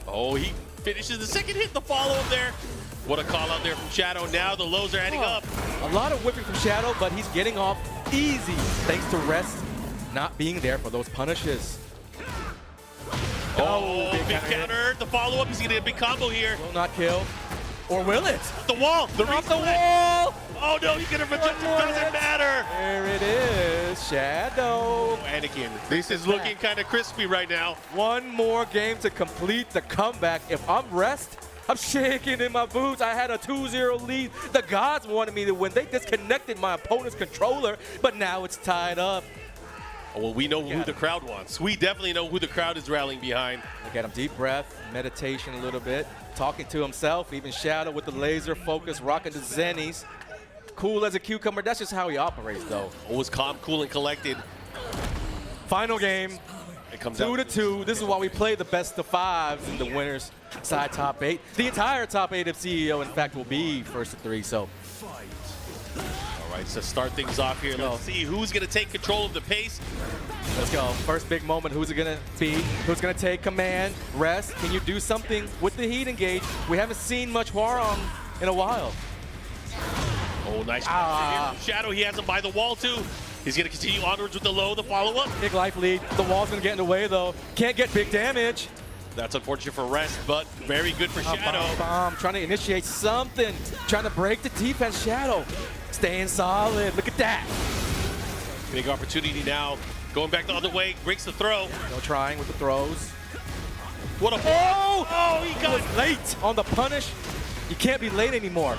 Oh, he finishes the second hit, the follow-up there. What a call out there from Shadow. Now the lows are adding up. A lot of whipping from Shadow, but he's getting off easy thanks to Rest not being there for those punishes. Oh, big counter. The follow-up, he's gonna get a big combo here. Will not kill. Or will it? The wall, the Off the reflex. wall! Oh no, he's gonna reject it, doesn't matter. There it is, Shadow. Oh, Anakin, this is looking kind of crispy right now. One more game to complete the comeback. If I'm Rest, I'm shaking in my boots. I had a 2-0 lead. The gods wanted me to win. They disconnected my opponent's controller, but now it's tied up. Oh, well, we know who the crowd wants. We definitely know who the crowd is rallying behind. Look at him, deep breath, meditation a little bit, talking to himself, even Shadow with the laser focus, rocking the Zennies. Cool as a cucumber. That's just how he operates, though. Always calm, cool, and collected. Final game. It comes 2-2. This is why we play the best of fives in the winners side top 8. The entire top 8 of CEO, in fact, will be first of 3. So, all right, so start things off here. Let's see who's going to take control of the pace. let's go. First big moment. Who's it going to be? Who's going to take command? Rest. Can you do something with the heat engage? We haven't seen much Hwarong in a while. Oh, nice capture here. Shadow, he has him by the wall, too. He's going to continue onwards with the low, the follow-up. Big life lead. The wall's going to get in the way, though. Can't get big damage. That's unfortunate for Rest, but very good for Shadow. Bomb, trying to initiate something. Trying to break the defense. Shadow staying solid. Look at that. Big opportunity now. Going back the other way, breaks the throw. No trying with the throws. What a Oh, he got was late on the punish. You can't be late anymore.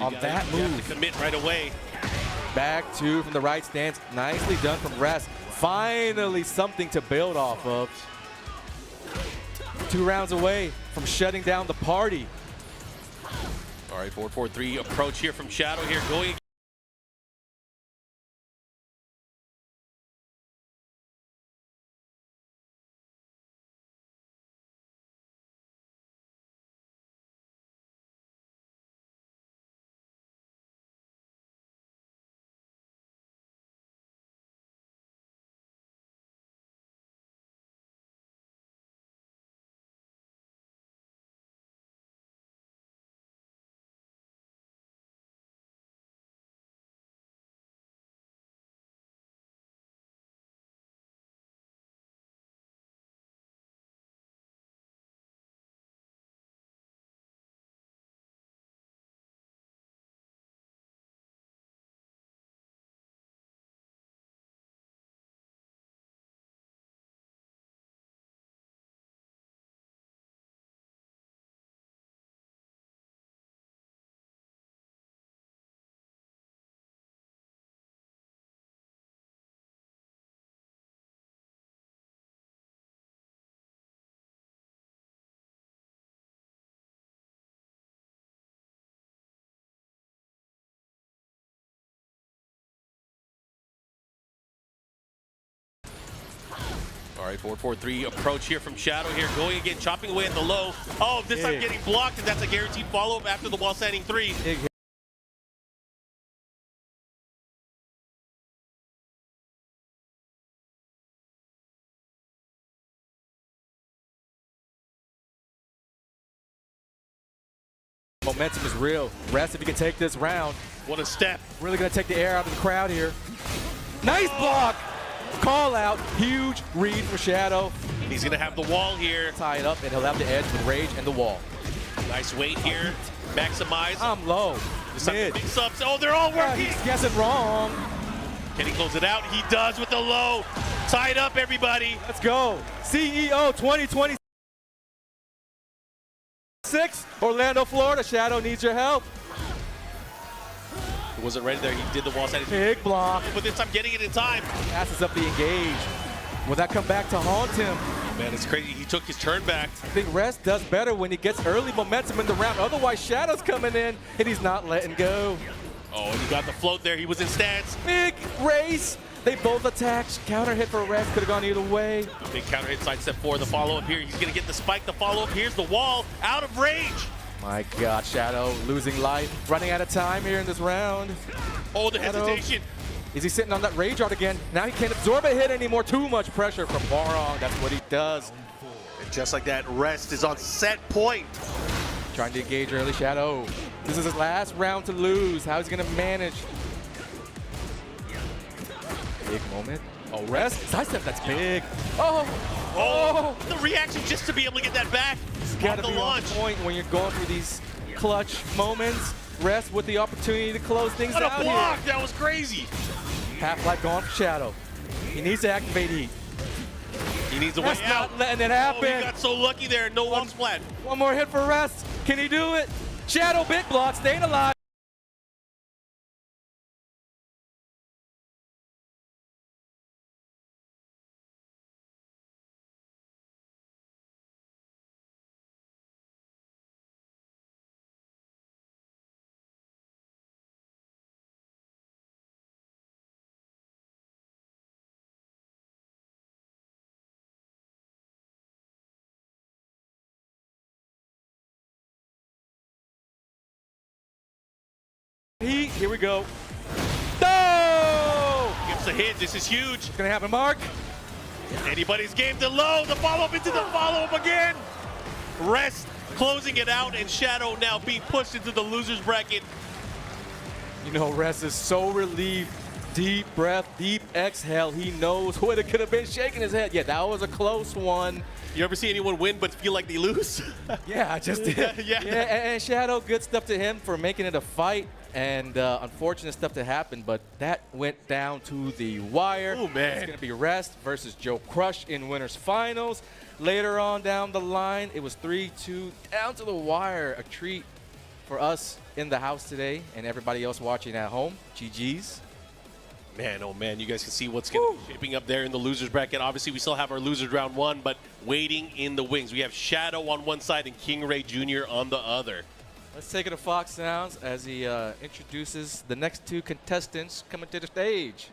On that You have move. to commit right away. Back two from the right stance. Nicely done from Rest. Finally something to build off of. 2 rounds away from shutting down the party. All right, 4-4-3 approach here from Shadow here going All right, 4-4-3 approach here from Shadow here, going again, chopping away at the low. Oh, this time getting blocked, and that's a guaranteed follow-up after the wall standing 3. Big hit. Momentum is real. Rest if you can take this round. What a step. Really going to take the air out of the crowd here. Nice block. Call out. Huge read for Shadow. He's going to have the wall here. Tie it up, and he'll have the edge with Rage and the wall. Nice weight here. Maximize. I'm low. Mid. Big subs. Oh, they're all working. He's guessing wrong. Can he close it out? He does with the low. Tie it up, everybody. Let's go. CEO 2026. Orlando, Florida. Shadow needs your help. He wasn't ready there. He did the wall side. Big block. But this time getting it in time. Passes up the engage. Will that come back to haunt him? Man, it's crazy. He took his turn back. I think Rest does better when he gets early momentum in the round. Otherwise, Shadow's coming in, and he's not letting go. Oh, and he got the float there. He was in stance. Big race. They both attacked. Counter hit for Rest. Could have gone either way. Big counter hit, side step 4. The follow-up here. He's going to get the spike. The follow-up. Here's the wall. Out of range. My God, Shadow losing life. Running out of time here in this round. Oh, the Shadow. hesitation. Is he sitting on that rage art again? Now he can't absorb a hit anymore. Too much pressure from Barong. That's what he does. And just like that, Rest is on set point. Trying to engage early. Shadow. This is his last round to lose. How he's going to manage. Big moment. Oh, Rest. Sidestep, that's big. Oh, the reaction just to be able to get that back. It's got to the be launch. on point when you're going through these clutch moments. Rest with the opportunity to close things What out a block. here. That was crazy. Half-life gone for Shadow. He needs to activate heat. He needs a way That's out. not letting it Oh, happen. he got so lucky there. No long splat. One more hit for Rest. Can he do it? Shadow big block, staying alive. Here we go. No! Gets the hit. This is huge. What's gonna happen, Mark? Anybody's game to low. The follow-up into the follow-up again. Rest closing it out, and Shadow now being pushed into the loser's bracket. You know, Rest is so relieved. Deep breath, deep exhale. He knows what it could have been, shaking his head. Yeah, that was a close one. You ever see anyone win but feel like they lose? Yeah, I just did. Yeah. And Shadow, good stuff to him for making it a fight. And unfortunate stuff to happen, but that went down to the wire. Oh, man. It's going to be Rest versus Joe Crush in winners finals. Later on down the line, it was 3-2 down to the wire. A treat for us in the house today and everybody else watching at home. GG's. Man, oh man, you guys can see what's going to be shaping up there in the losers bracket. Obviously, we still have our losers round 1, but waiting in the wings. We have Shadow on one side and King Ray Jr. on the other. Let's take it to Fox Sounds as he introduces the next 2 contestants coming to the stage.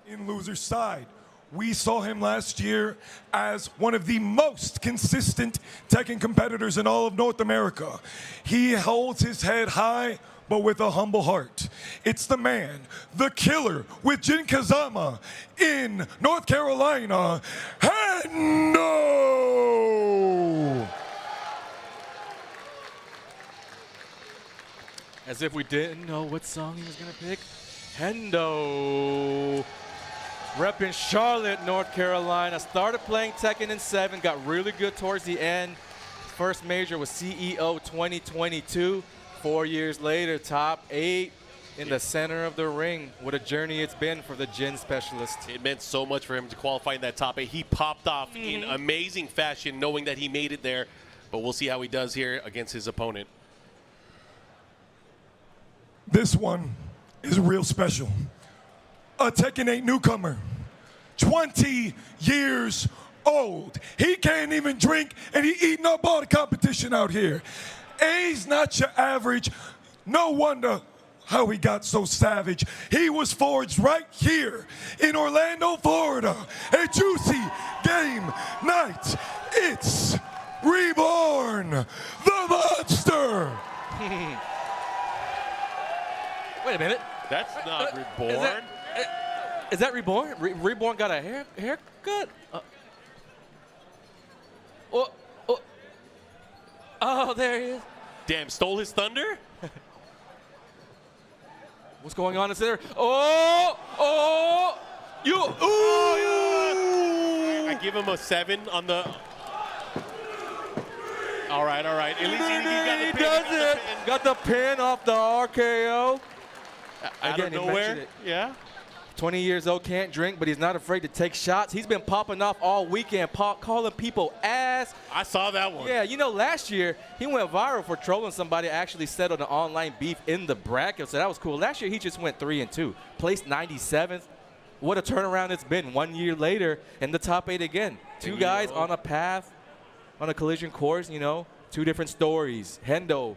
In loser's side, we saw him last year as one of the most consistent Tekken competitors in all of North America. He holds his head high, but with a humble heart. It's the man, the killer, with Jin Kazama in North Carolina, Hendo! As if we didn't know what song he was going to pick. Hendo. Repping Charlotte, North Carolina. Started playing Tekken in 7. Got really good towards the end. First major was CEO 2022. 4 years later, top 8 in the center of the ring. What a journey it's been for the Jin specialist. It meant so much for him to qualify in that top 8. He popped off in amazing fashion, knowing that he made it there. But we'll see how he does here against his opponent. This one is real special. A Tekken 8 newcomer, 20 years old. He can't even drink, and he eating up all the competition out here. A's not your average. No wonder how he got so savage. He was forged right here in Orlando, Florida. A juicy game night. It's Reborn, the monster. Wait a minute. That's not Reborn. Is that Reborn? Reborn got a haircut? Oh, there he is. Damn, stole his thunder? What's going on in there? Oh, I give him a 7 on the. All right. At least he got the he pin. does it. Got the pin off the RKO. Out of Again, he nowhere. mentioned it. Yeah. 20 years old, can't drink, but he's not afraid to take shots. He's been popping off all weekend, calling people ass. I saw that one. Yeah, you know, last year, he went viral for trolling somebody, actually settled an online beef in the bracket, so that was cool. Last year, he just went 3-2, placed 97th. What a turnaround it's been. 1 year later, in the top 8 again. Two guys on a path, on a collision course, you know, 2 different stories. Hendo,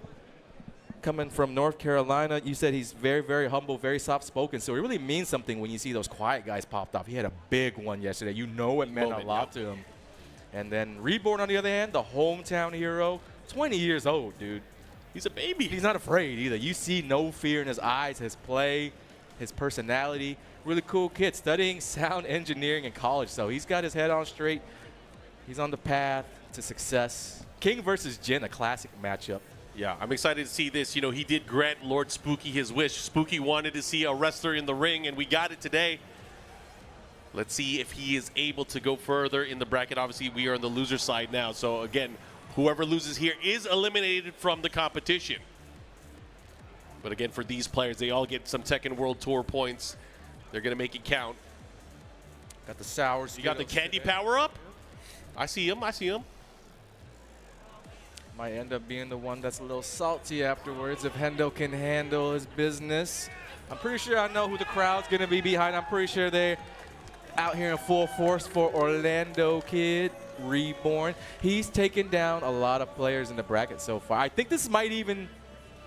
coming from North Carolina, you said he's very, very humble, very soft-spoken, so it really means something when you see those quiet guys popped off. He had a big one yesterday. You know it meant a lot to him. And then Reborn, on the other hand, the hometown hero, 20 years old, dude. He's a baby. He's not afraid either. You see no fear in his eyes, his play, his personality. Really cool kid, studying sound engineering in college, so he's got his head on straight. He's on the path to success. King versus Jin, a classic matchup. Yeah, I'm excited to see this. You know, he did grant Lord Spooky his wish. Spooky wanted to see a wrestler in the ring, and we got it today. Let's see if he is able to go further in the bracket. Obviously, we are on the loser side now. So, again, whoever loses here is eliminated from the competition. But, again, for these players, they all get some Tekken World Tour points. They're going to make it count. Got the sours. You got the candy power up? I see him. Might end up being the one that's a little salty afterwards if Hendo can handle his business. I'm pretty sure I know who the crowd's going to be behind. I'm pretty sure they're out here in full force for Orlando Kid Reborn. He's taken down a lot of players in the bracket so far. I think this might even,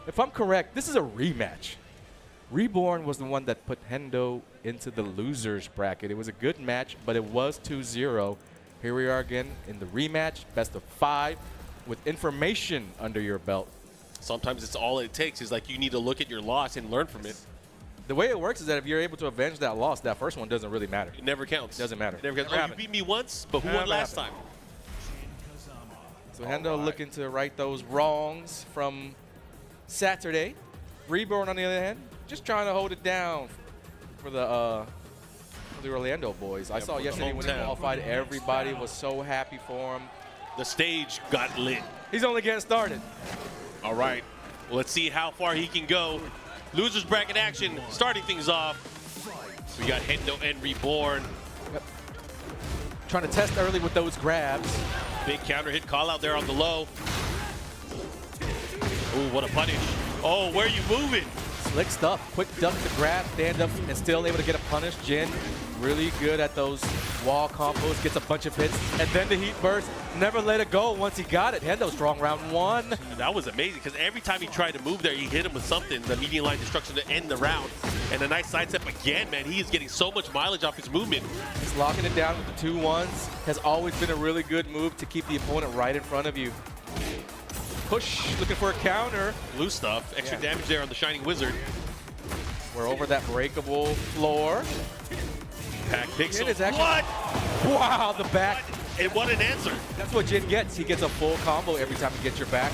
if I'm correct, this is a rematch. Reborn was the one that put Hendo into the losers bracket. It was a good match, but it was 2-0. Here we are again in the rematch, best of 5. With information under your belt. Sometimes it's all it takes is like you need to look at your loss and learn from it. The way it works is that if you're able to avenge that loss, that first one doesn't really matter. It never counts. Doesn't matter. It never counts. Oh, you beat me once, but who won last time? So Hendo looking to right those wrongs from Saturday. Reborn, on the other hand, just trying to hold it down for the Orlando boys. I saw yesterday when he qualified, everybody was so happy for him. The stage got lit. He's only getting started. All right. Well, let's see how far he can go. Losers bracket action, starting things off. We got Hendo and Reborn. Yep. Trying to test early with those grabs. Big counter hit call out there on the low. Ooh, what a punish. Oh, where are you moving? Slick stuff. Quick duck to grab, stand up, and still able to get a punish. Jin really good at those wall combos, gets a bunch of hits, and then the heat burst. Never let it go once he got it. Hendo strong round 1. Dude, that was amazing because every time he tried to move there, he hit him with something, the median line destruction to end the round. And a nice sidestep again, man. He is getting so much mileage off his movement. He's locking it down with the 2-1s. Has always been a really good move to keep the opponent right in front of you. Push, looking for a counter. Blue stuff, extra damage there on the Shining Wizard. We're over that breakable floor. Pack Pixel. What? Wow, the back. And what an answer. That's what Jin gets. He gets a full combo every time he gets your back.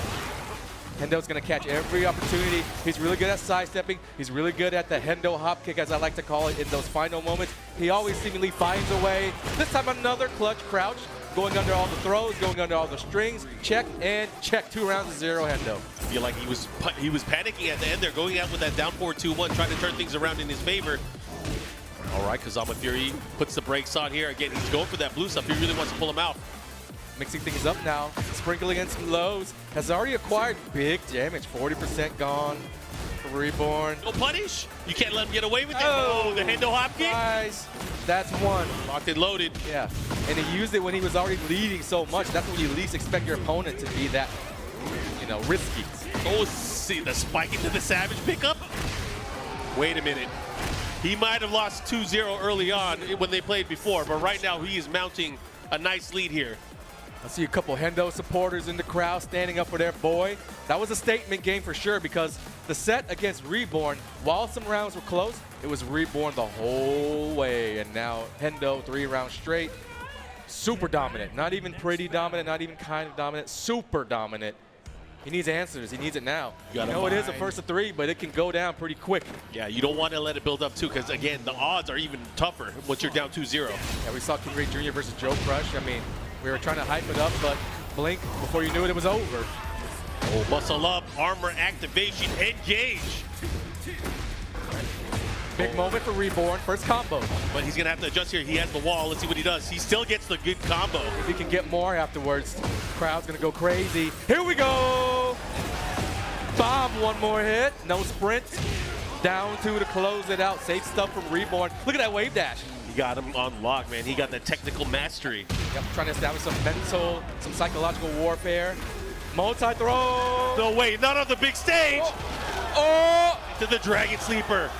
Hendo's going to catch every opportunity. He's really good at sidestepping. He's really good at the Hendo hop kick, as I like to call it, in those final moments. He always seemingly finds a way. This time another clutch crouch, going under all the throws, going under all the strings. Check and check. 2 rounds to 0, Hendo. I feel like he was panicking at the end there, going out with that down 4-2-1, trying to turn things around in his favor. All right, Kazama Fury puts the brakes on here. Again, he's going for that blue stuff. He really wants to pull him out. Mixing things up now, sprinkling in some lows. Has already acquired big damage, 40% gone for Reborn. No punish. You can't let him get away with it. Oh, the Hendo hop kick. Nice. That's 1. Locked and loaded. Yeah, and he used it when he was already leading so much. That's when you least expect your opponent to be that, risky. Oh, see the spike into the Savage pickup. Wait a minute. He might have lost 2-0 early on when they played before, but right now he is mounting a nice lead here. I see a couple Hendo supporters in the crowd standing up for their boy. That was a statement game for sure because the set against Reborn, while some rounds were close, it was Reborn the whole way. And now Hendo 3 rounds straight. Super dominant. Not even pretty dominant, not even kind of dominant, super dominant. He needs answers. He needs it now. You know it is a first of 3, but it can go down pretty quick. Yeah, you don't want to let it build up too because, again, the odds are even tougher once you're down 2-0. Yeah, we saw King Ray Jr. versus Joe Crush. I mean, we were trying to hype it up, but blink, before you knew it, it was over. Oh, muscle up, armor activation, engage. Big moment for Reborn, first combo. But he's going to have to adjust here. He has the wall. Let's see what he does. He still gets the good combo. If he can get more afterwards, crowd's going to go crazy. Here we go. Bomb, one more hit. No sprint. Down 2 to close it out. Safe stuff from Reborn. Look at that wave dash. He got him on lock, man. He got the technical mastery. Yep, trying to establish some mental, some psychological warfare. Multi-throw. No way, not on the big stage. Oh! To the Dragon Sleeper.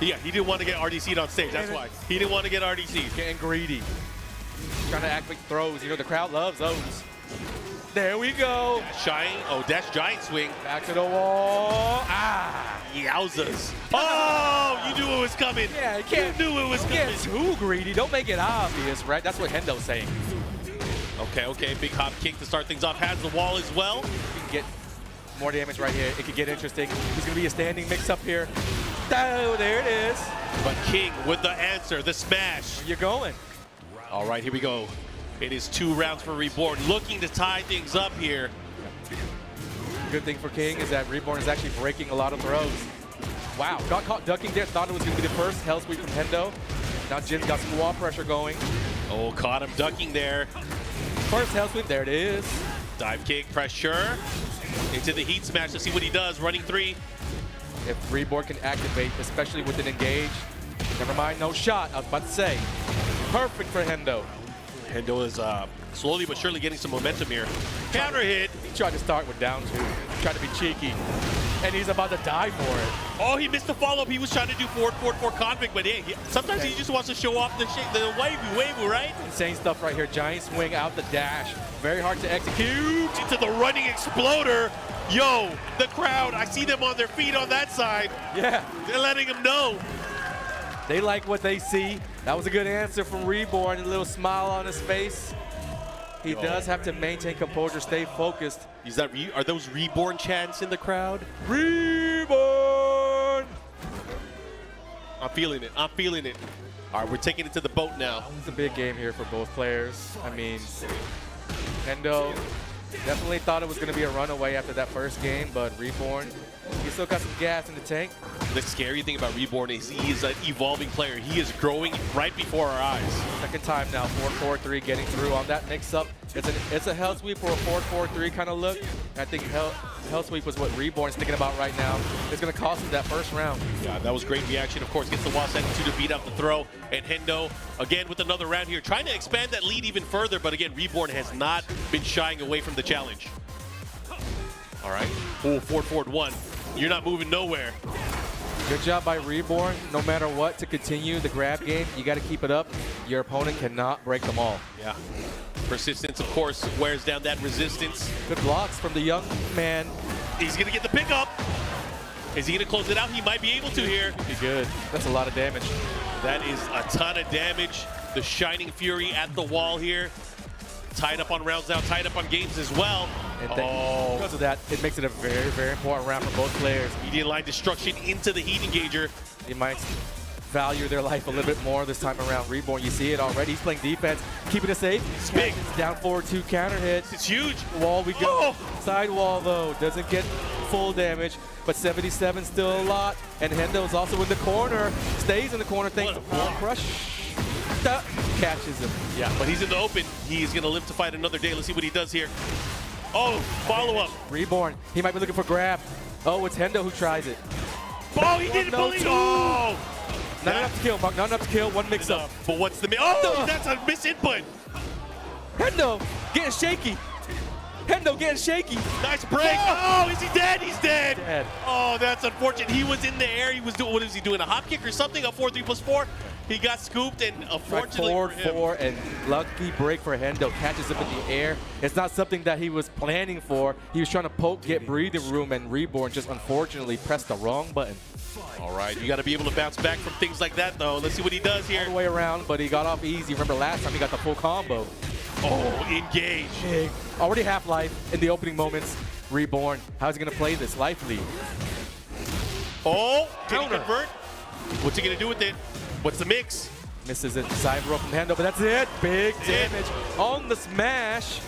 Yeah, he didn't want to get RDC'd on stage. That's why. He didn't want to get RDC'd. Getting greedy. Trying to activate throws. You know, the crowd loves those. There we go. Dash giant swing. Back to the wall. Ah! Yowzas. Oh, you knew it was coming. Yeah, you knew it was coming. Get too greedy. Don't make it obvious, right? That's what Hendo's saying. Okay. Big hop kick to start things off. Has the wall as well. You can get more damage right here. It could get interesting. He's going to be a standing mix-up here. Oh, there it is. But King with the answer, the smash. Where you going? All right, here we go. It is 2 rounds for Reborn, looking to tie things up here. Good thing for King is that Reborn is actually breaking a lot of throws. Wow, got caught ducking there. Thought it was going to be the first hell sweep from Hendo. Now Jin's got some wall pressure going. Oh, caught him ducking there. First hell sweep, there it is. Dive kick, pressure. Into the heat smash to see what he does. Running 3. If Reborn can activate, especially with an engage. Never mind, no shot. I was about to say. Perfect for Hendo. Hendo is slowly but surely getting some momentum here. Counter hit. He tried to start with down 2. Tried to be cheeky. And he's about to die for it. Oh, he missed the follow-up. He was trying to do forward convict, but hey, sometimes he just wants to show off the wavy, right? Insane stuff right here. Giant swing out the dash. Very hard to execute. Into the running exploder. Yo, the crowd, I see them on their feet on that side. Yeah. They're letting him know. They like what they see. That was a good answer from Reborn. A little smile on his face. He does have to maintain composure, stay focused. Are those Reborn chants in the crowd? Reborn! I'm feeling it. All right, we're taking it to the boat now. It's a big game here for both players. I mean, Hendo definitely thought it was going to be a runaway after that first game, but Reborn, he still got some gas in the tank. The scary thing about Reborn is he is an evolving player. He is growing right before our eyes. Second time now, 4-4-3 getting through on that mix-up. It's a hell sweep or a 4-4-3 kind of look. I think hell sweep was what Reborn's thinking about right now. It's going to cost him that first round. Yeah, that was great reaction. Of course, gets the wall set to beat up the throw. And Hendo, again, with another round here, trying to expand that lead even further. But again, Reborn has not been shying away from the challenge. All right. Oh, forward 1. You're not moving nowhere. Good job by Reborn. No matter what, to continue the grab game, you got to keep it up. Your opponent cannot break them all. Yeah. Persistence, of course, wears down that resistance. Good blocks from the young man. He's going to get the pickup. Is he going to close it out? He might be able to here. Be good. That's a lot of damage. That is a ton of damage. The Shining Fury at the wall here. Tied up on rounds now, tied up on games as well. And because of that, it makes it a very, very important round for both players. Median line destruction into the heat engager. They might value their life a little bit more this time around. Reborn, you see it already. He's playing defense, keeping it safe. It's big. Down forward 2 counter hits. It's huge. Wall we go. Side wall though, doesn't get full damage, but 77 still a lot. And Hendo's also in the corner, stays in the corner thanks to Wall Crush. Catches him. Yeah, but he's in the open. He's going to live to fight another day. Let's see what he does here. Oh, follow-up. Reborn. He might be looking for grab. Oh, it's Hendo who tries it. Oh, he didn't believe it. Oh! Not enough to kill, Mark. Not enough to kill. One mix-up. But what's the... Oh, that's a misinput. Hendo getting shaky. Hendo getting shaky. Nice break. Oh, is he dead? He's dead. Dead. Oh, that's unfortunate. He was in the air. He was doing, what is he doing? A hop kick or something? A 4-3+4. He got scooped, and unfortunately Forward for him. 4 and lucky break for Hendo. Catches him in the air. It's not something that he was planning for. He was trying to poke, get breathing room, and Reborn just unfortunately pressed the wrong button. All right, you got to be able to bounce back from things like that, though. Let's see what he does All here. the way around, but he got off easy. Remember last time he got the full combo. Oh, engage. Big. Already half-life in the opening moments. Reborn. How's he going to play this life lead? Oh, can he Counter. convert? What's he going to do with it? What's the mix? Misses it. Side rope from Hendo, but that's it. Big damage on the smash.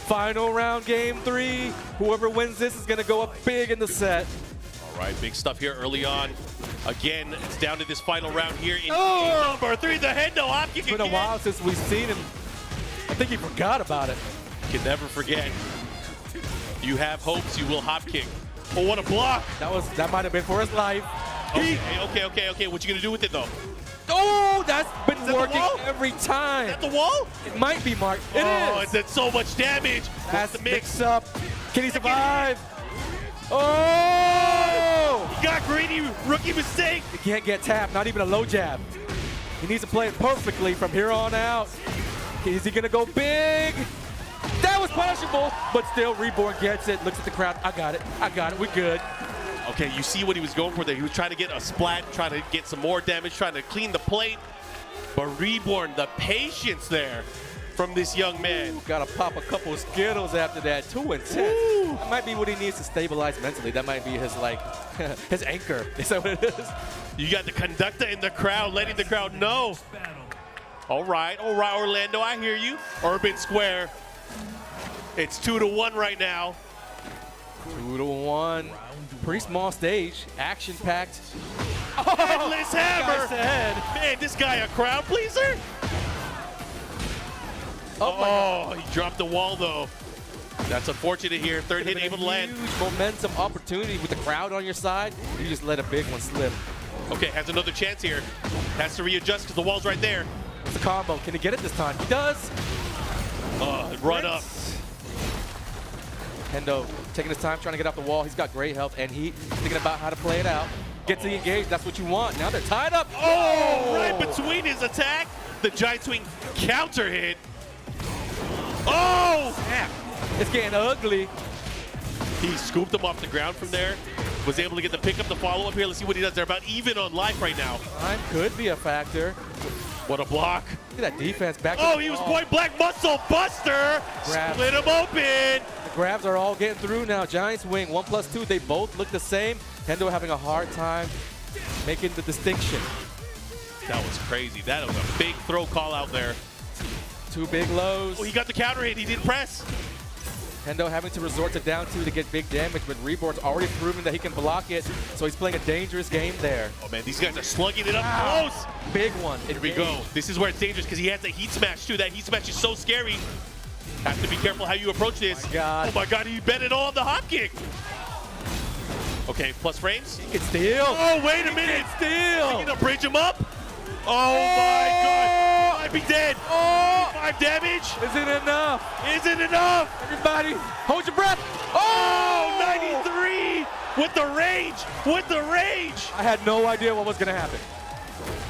Final round, game 3. Whoever wins this is going to go up big in the set. All right, big stuff here early on. Again, it's down to this final round here in game number 3. The Hendo hop kick It's been a again. while since we've seen him. I think he forgot about it. Can never forget. You have hopes, you will hop kick. Oh, what a block. That might have been for his life. Okay. What you going to do with it, though? Oh, that's been that the working wall? every time. At the wall? It might be, Mark. It Oh, is. it's did so much damage. That's What's the mix? up. Can he survive? Oh! He got greedy, rookie mistake. He can't get tapped, not even a low jab. He needs to play it perfectly from here on out. Is he gonna go big? That was punishable, but still Reborn gets it, looks at the crowd. I got it, we good. Okay, you see what he was going for there. He was trying to get a splat, trying to get some more damage, trying to clean the plate. But Reborn, the patience there from this young man. Gotta pop a couple of Skittles after that. Too intense. Ooh. That might be what he needs to stabilize mentally. That might be his, like, his anchor. Is that what it is? You got the conductor in the crowd, letting the crowd know. All right, Orlando, I hear you. Urban Square. It's 2-1 right now. 2-1. Pretty small stage. Action-packed. Headless hammer. Guy's head. Man, this guy a crowd pleaser? Oh, he dropped the wall, though. That's unfortunate here. Third hit able to land. Huge momentum opportunity with the crowd on your side. You just let a big one slip. Okay, has another chance here. Has to readjust because the wall's right there. It's a combo. Can he get it this time? He does. Run up. Hendo taking his time trying to get off the wall. He's got great health and heat. Thinking about how to play it out. Get to the engage. That's what you want. Now they're tied up. Oh, right between his attack. The giant swing counter hit. Oh, snap. It's getting ugly. He scooped him off the ground from there. Was able to get the pickup, the follow-up here. Let's see what he does. They're about even on life right now. Time could be a factor. What a block. Look at that defense back. Oh, he was point blank muscle buster. Grab. Split him open. The grabs are all getting through now. Giants wing 1+2. They both look the same. Hendo having a hard time making the distinction. That was crazy. That was a big throw call out there. 2 big lows. Oh, he got the counter hit. He did press. Hendo having to resort to down 2 to get big damage, but Reborn's already proven that he can block it, so he's playing a dangerous game there. Oh, man, these guys are slugging it up close. Big one. Here we go. This is where it's dangerous because he has a heat smash, too. That heat smash is so scary. Have to be careful how you approach this. My God. Oh, my God. He bet it all on the hop kick. Okay, plus frames. He can steal. Oh, wait a minute. Steal. He's going to bridge him up. Oh, my God. Might be dead. Oh, 5 damage. isn't enough. Isn't enough. Everybody, hold your breath. Oh, 93 with the rage. With the rage. I had no idea what was going to happen.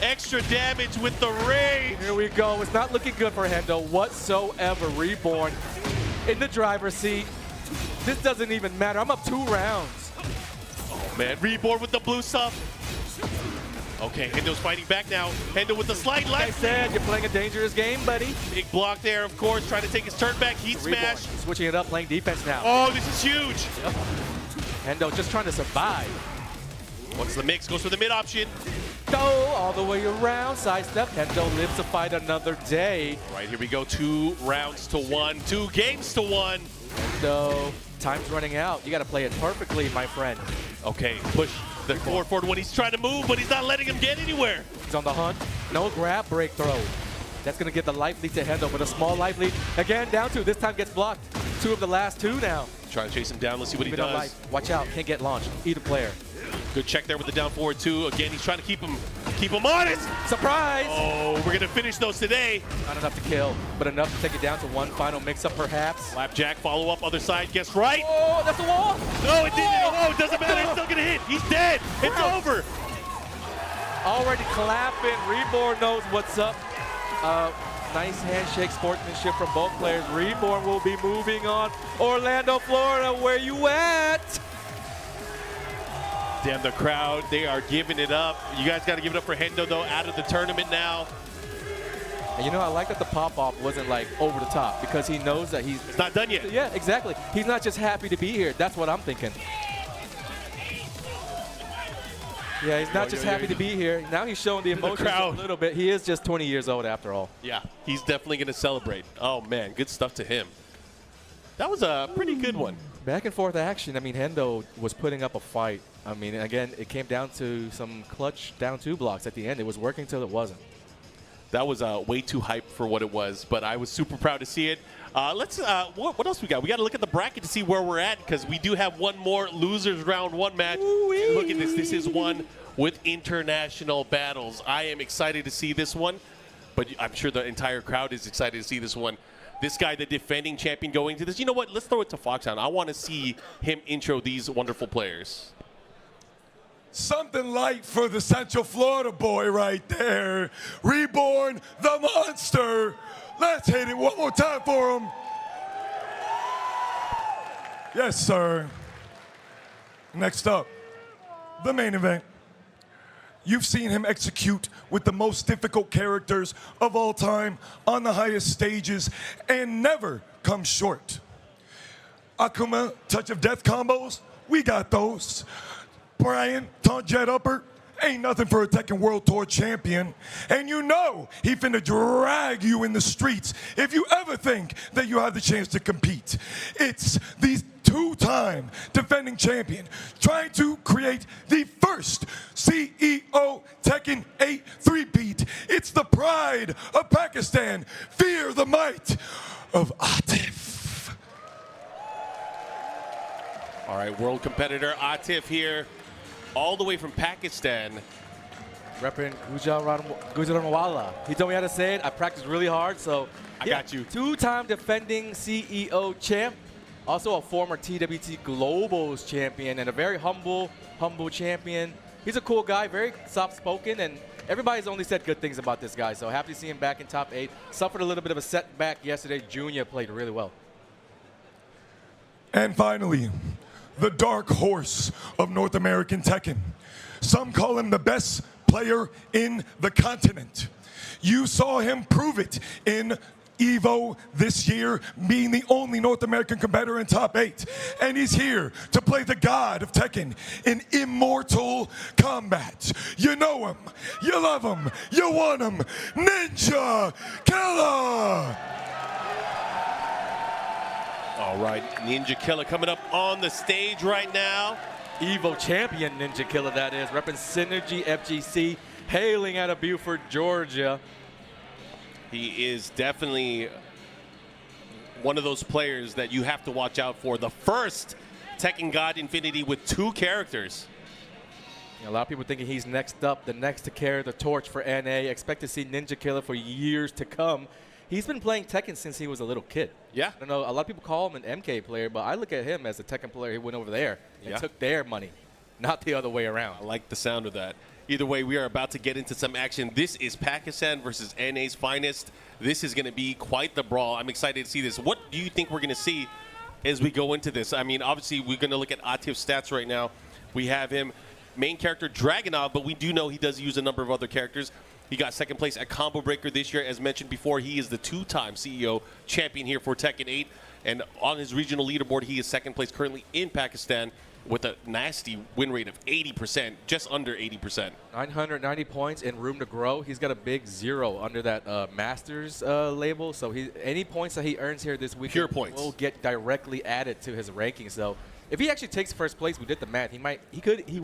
Extra damage with the rage. Here we go. It's not looking good for Hendo whatsoever. Reborn in the driver's seat. This doesn't even matter. I'm up 2 rounds. Oh, man. Reborn with the blue stuff. Okay, Hendo's fighting back now. Hendo with the slight Like I left. said, you're playing a dangerous game, buddy. Big block there, of course, trying to take his turn back. Heat Reborn smash. switching it up, playing defense now. Oh, this is huge. Yep. Hendo just trying to survive. What's the mix? Goes for the mid option. Go all the way around, sidestep. Hendo lives to fight another day. Right, here we go. 2 rounds to 1. 2 games to 1. Hendo, time's running out. You got to play it perfectly, my friend. Okay, push the forward when he's trying to move, but he's not letting him get anywhere. He's on the hunt. No grab break throw. That's going to get the life lead to Hendo, but a small life lead. Again, down 2. This time gets blocked. 2 of the last 2 now. Trying to chase him down. Let's see what he Keep it on does. life. Watch out. Can't get launched. Either player. Good check there with the down forward two. Again, he's trying to keep him honest. Surprise! Oh, we're gonna finish those today. Not enough to kill, but enough to take it down to one final mix-up, perhaps. Slapjack, follow up, other side, guess right. Oh, that's a wall! No, it didn't. Oh, it doesn't matter. It's still gonna hit. He's dead. It's over. Already clapping. Reborn knows what's up. Nice handshake sportsmanship from both players. Reborn will be moving on. Orlando, Florida, where you at? Damn, the crowd, they are giving it up. You guys got to give it up for Hendo, though, out of the tournament now. And you know, I like that the pop-off wasn't like over the top because he knows that he's... It's not done yet. Yeah, exactly. He's not just happy to be here. That's what I'm thinking. Yeah, he's not just happy to be here. Now he's showing the emotions a little bit. He is just 20 years old after all. Yeah, he's definitely going to celebrate. Oh, man, good stuff to him. That was a pretty good one. Back and forth action. I mean, Hendo was putting up a fight. I mean, again, it came down to some clutch down two blocks at the end. It was working till it wasn't. That was way too hype for what it was, but I was super proud to see it. What else we got? We got to look at the bracket to see where we're at because we do have one more losers round one match. Ooh-wee. Look at this. This is one with international battles. I am excited to see this one, but I'm sure the entire crowd is excited to see this one. This guy, the defending champion, going to this. You know what? Let's throw it to Foxhound. I want to see him intro these wonderful players. Something light for the Central Florida boy right there. Reborn, the monster. Let's hit it one more time for him. Yes, sir. Next up, the main event. You've seen him execute with the most difficult characters of all time on the highest stages and never come short. Akuma, touch of death combos, we got those. Brian, taunt jet upper, ain't nothing for a Tekken World Tour champion. And you know he finna drag you in the streets if you ever think that you have the chance to compete. It's these two-time defending champion trying to create the first CEO Tekken 8 three-peat. It's the pride of Pakistan. Fear the might of Atif. All right, world competitor Atif here, all the way from Pakistan. Repping Gujaranwala. He told me how to say it. I practiced really hard, so I got you. Two-time defending CEO champ. Also a former TWT Globals champion and a very humble champion. He's a cool guy, very soft-spoken, and everybody's only said good things about this guy, so happy to see him back in top 8. Suffered a little bit of a setback yesterday. Junior played really well. And finally, the dark horse of North American Tekken. Some call him the best player in the continent. You saw him prove it in Evo this year, being the only North American competitor in top 8. And he's here to play the god of Tekken in immortal combat. You know him, you love him, you want him, Ninja Killer! All right, Ninja Killer coming up on the stage right now. Evo champion Ninja Killer, that is, repping Synergy FGC, hailing out of Beaufort, Georgia. He is definitely one of those players that you have to watch out for. The first Tekken God Infinity with 2 characters. A lot of people thinking he's next up, the next to carry the torch for NA. Expect to see Ninja Killer for years to come. He's been playing Tekken since he was a little kid. Yeah. I don't know, a lot of people call him an MK player, but I look at him as a Tekken player who went over there and took their money, not the other way around. I like the sound of that. Either way, we are about to get into some action. This is Pakistan versus NA's finest. This is going to be quite the brawl. I'm excited to see this. What do you think we're going to see as we go into this? I mean, obviously, we're going to look at Atif's stats right now. We have him, main character Dragunov, but we do know he does use a number of other characters. He got second place at Combo Breaker this year. As mentioned before, he is the 2-time CEO champion here for Tekken 8. And on his regional leaderboard, he is second place currently in Pakistan with a nasty win rate of 80%, just under 80%. 990 points and room to grow. He's got a big 0 under that Masters label. So any points that he earns here this week Pure points will get directly added to his ranking. So if he actually takes first place, we did the math. He'll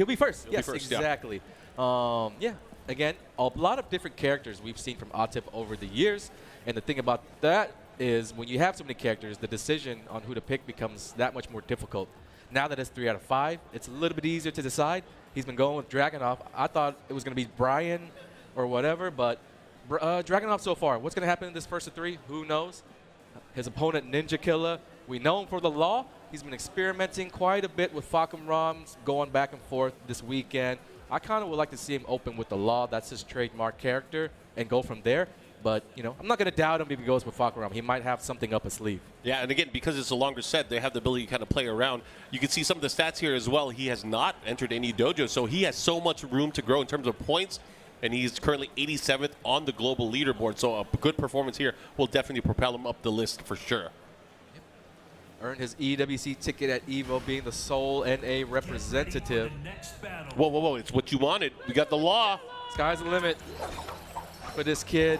be first. Yes, exactly. Yeah. Again, a lot of different characters we've seen from Atif over the years. And the thing about that is when you have so many characters, the decision on who to pick becomes that much more difficult. Now that it's 3 out of 5, it's a little bit easier to decide. He's been going with Dragunov. I thought it was going to be Brian or whatever, but Dragunov so far. What's going to happen in this first of 3? Who knows? His opponent, Ninja Killer, we know him for the law. He's been experimenting quite a bit with Falcon Roms, going back and forth this weekend. I kind of would like to see him open with the law. That's his trademark character, and go from there. But, you know, I'm not going to doubt him if he goes with Falcon Rom. He might have something up his sleeve. Yeah, and again, because it's a longer set, they have the ability to kind of play around. You can see some of the stats here as well. He has not entered any dojo, so he has so much room to grow in terms of points, and he's currently 87th on the global leaderboard. So a good performance here will definitely propel him up the list for sure. Earned his EWC ticket at EVO, being the sole NA representative. Whoa, whoa, whoa, it's what you wanted. We got the law. Sky's the limit for this kid.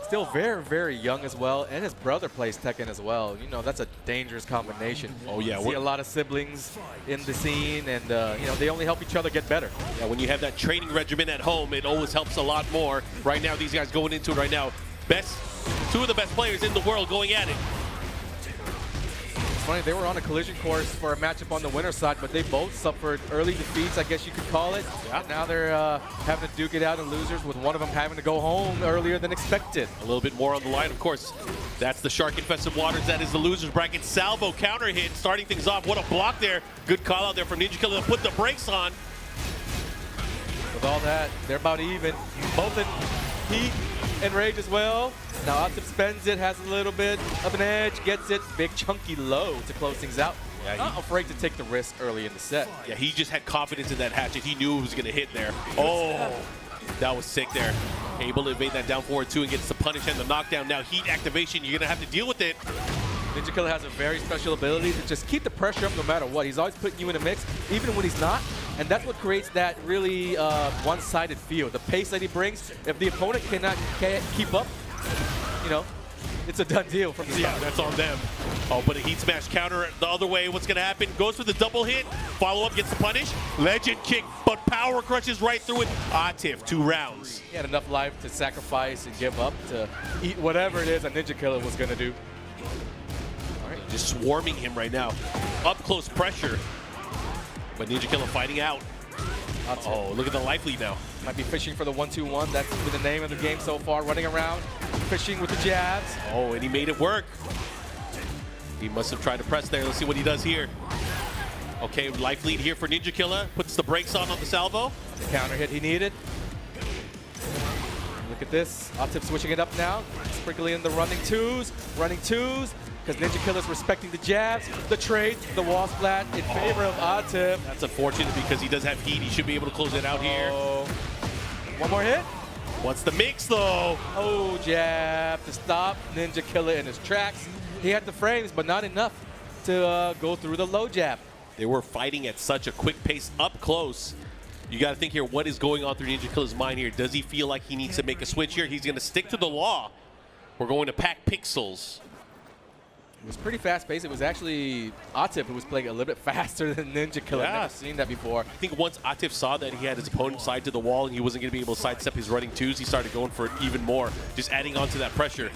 Still very, very young as well, and his brother plays Tekken as well. You know, that's a dangerous combination. Oh, yeah. See a lot of siblings in the scene, and, you know, they only help each other get better. Yeah, when you have that training regimen at home, it always helps a lot more. Right now, these guys going into it right now, two of the best players in the world going at it. Funny, they were on a collision course for a matchup on the winner's side, but they both suffered early defeats, I guess you could call it. Yeah. Now they're having to duke it out in losers, with one of them having to go home earlier than expected. A little bit more on the line, of course. That's the shark-infested waters. That is the losers bracket. Salvo counter hit, starting things off. What a block there. Good call out there from Ninja Killer to put the brakes on. With all that, they're about even. Both in heat and rage as well. Now Atif spends it, has a little bit of an edge, gets it, big chunky low to close things out. Yeah, not afraid to take the risk early in the set. Yeah, he just had confidence in that hatchet. He knew it was going to hit there. Oh, that was sick there. Able to evade that down forward too and gets the punish and the knockdown. Now heat activation, you're going to have to deal with it. Ninja Killer has a very special ability to just keep the pressure up no matter what. He's always putting you in a mix, even when he's not. And that's what creates that really one-sided feel. The pace that he brings, if the opponent can't keep up, you know, it's a done deal from the start. Yeah, that's on them. Oh, but a heat smash counter the other way. What's going to happen? Goes for the double hit. Follow-up, gets the punish. Legend kick, but power crushes right through it. Atif, 2 rounds. He had enough life to sacrifice and give up to eat whatever it is a Ninja Killer was going to do. All right, just swarming him right now. Up close pressure. But Ninja Killer fighting out. Oh, look at the life lead now. Might be fishing for the 1-2-1. That's been the name of the game so far. Running around, fishing with the jabs. Oh, and he made it work. He must have tried to press there. Let's see what he does here. Okay, life lead here for Ninja Killer. Puts the brakes on the salvo. The counter hit he needed. Look at this. Atif switching it up now. Sprinkling in the running twos. Because Ninja Killer's respecting the jabs, the trade, the wall splat in favor of Atif. That's unfortunate because he does have heat. He should be able to close it out here. One more hit. What's the mix, though? Oh, jab to stop Ninja Killer in his tracks. He had the frames, but not enough to go through the low jab. They were fighting at such a quick pace up close. You got to think here, what is going on through Ninja Killer's mind here? Does he feel like he needs to make a switch here? He's going to stick to the law. We're going to pack pixels. It was pretty fast-paced. It was actually Atif who was playing a little bit faster than Ninja Killer. Yeah. I've never seen that before. I think once Atif saw that he had his opponent side to the wall and he wasn't going to be able to sidestep his running twos, he started going for it even more, just adding on to that pressure.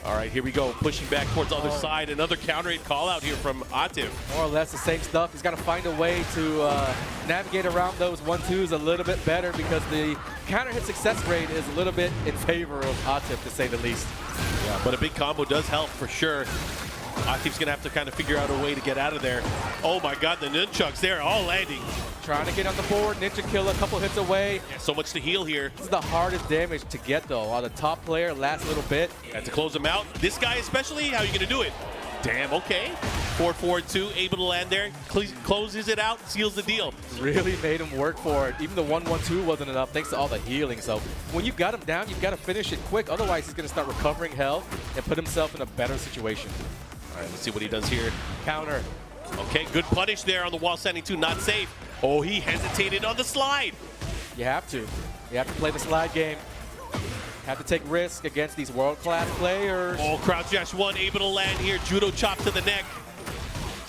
All right, here we go. Pushing back towards the other side. Another counter hit call out here from Atif. More or less the same stuff. He's got to find a way to navigate around those 1-2s a little bit better, because the counter hit success rate is a little bit in favor of Atif, to say the least. Yeah, but a big combo does help for sure. Atif's going to have to kind of figure out a way to get out of there. Oh my God, the nunchucks there, all landing. Trying to get on the board. Ninja Killer a couple hits away. Yeah, so much to heal here. This is the hardest damage to get, though. On the top player, last little bit. Have to close him out. This guy especially, how are you going to do it? Damn, okay. 4-4-2, able to land there. Closes it out, seals the deal. Really made him work for it. Even the 1-1-2 wasn't enough, thanks to all the healing. So when you've got him down, you've got to finish it quick. Otherwise, he's going to start recovering health and put himself in a better situation. All right, let's see what he does here. Counter. Okay, good punish there on the wall standing two, not safe. Oh, he hesitated on the slide. You have to. You have to play the slide game. Have to take risk against these world-class players. Oh, crouch dash one, able to land here. Judo chop to the neck.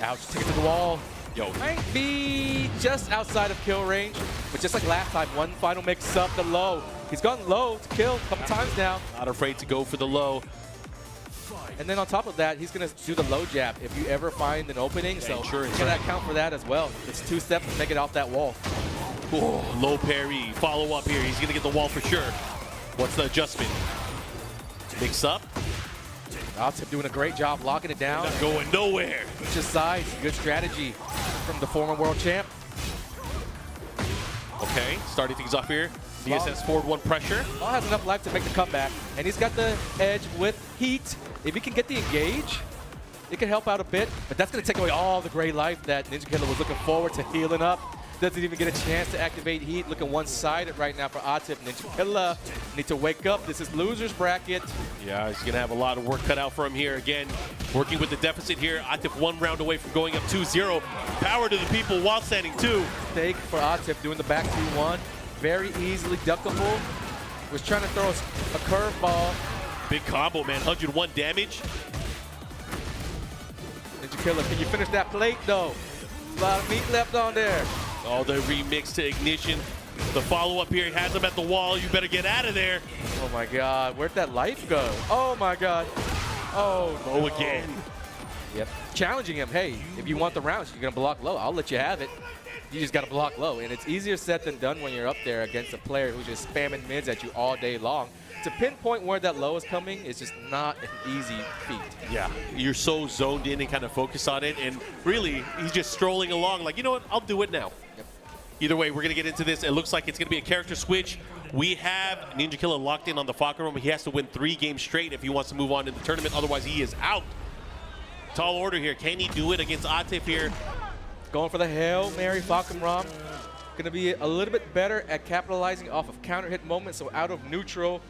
Ouch, take it to the wall. Yo. Might be just outside of kill range, but just like last time, one final mix up the low. He's gone low to kill a couple times now. Not afraid to go for the low. And then on top of that, he's going to do the low jab if you ever find an opening. So sure, can that count for that as well? It's 2 steps to make it off that wall. Ooh, low parry, follow up here. He's going to get the wall for sure. What's the adjustment? Mix up. Atif doing a great job locking it down. Not going nowhere. Just sides, good strategy from the former world champ. Okay, starting things off here. DSS forward 1 pressure. Law has enough life to make the comeback, and he's got the edge with heat. If he can get the engage, it can help out a bit, but that's going to take away all the great life that Ninja Killer was looking forward to healing up. Doesn't even get a chance to activate heat. Looking one-sided right now for Atif. Ninja Killer need to wake up. This is loser's bracket. Yeah, he's going to have a lot of work cut out for him here. Again, working with the deficit here. Atif 1 round away from going up 2-0. Power to the people while standing 2. Mistake for Atif doing the back 2-1. Very easily duckable. Was trying to throw a curveball. Big combo, man. 101 damage. Ninja Killer, can you finish that plate, though? A lot of meat left on there. All the remix to ignition. The follow-up here has him at the wall. You better get out of there. Oh, my God. Where'd that life go? Oh, my God. Oh, no. Oh, again. Yep. Challenging him. Hey, if you want the rounds, you're going to block low. I'll let you have it. You just got to block low. And it's easier said than done when you're up there against a player who's just spamming mids at you all day long. To pinpoint where that low is coming is just not an easy feat. Yeah, you're so zoned in and kind of focused on it. And really, he's just strolling along like, you know what, I'll do it now. Yep. Either way, we're going to get into this. It looks like it's going to be a character switch. We have Ninja Killer locked in on the Falcon Room. He has to win 3 games straight if he wants to move on in the tournament. Otherwise, he is out. Tall order here. Can he do it against Atif here? Going for the Hail Mary Falcon Rom. Going to be a little bit better at capitalizing off of counter hit moments. So out of neutral,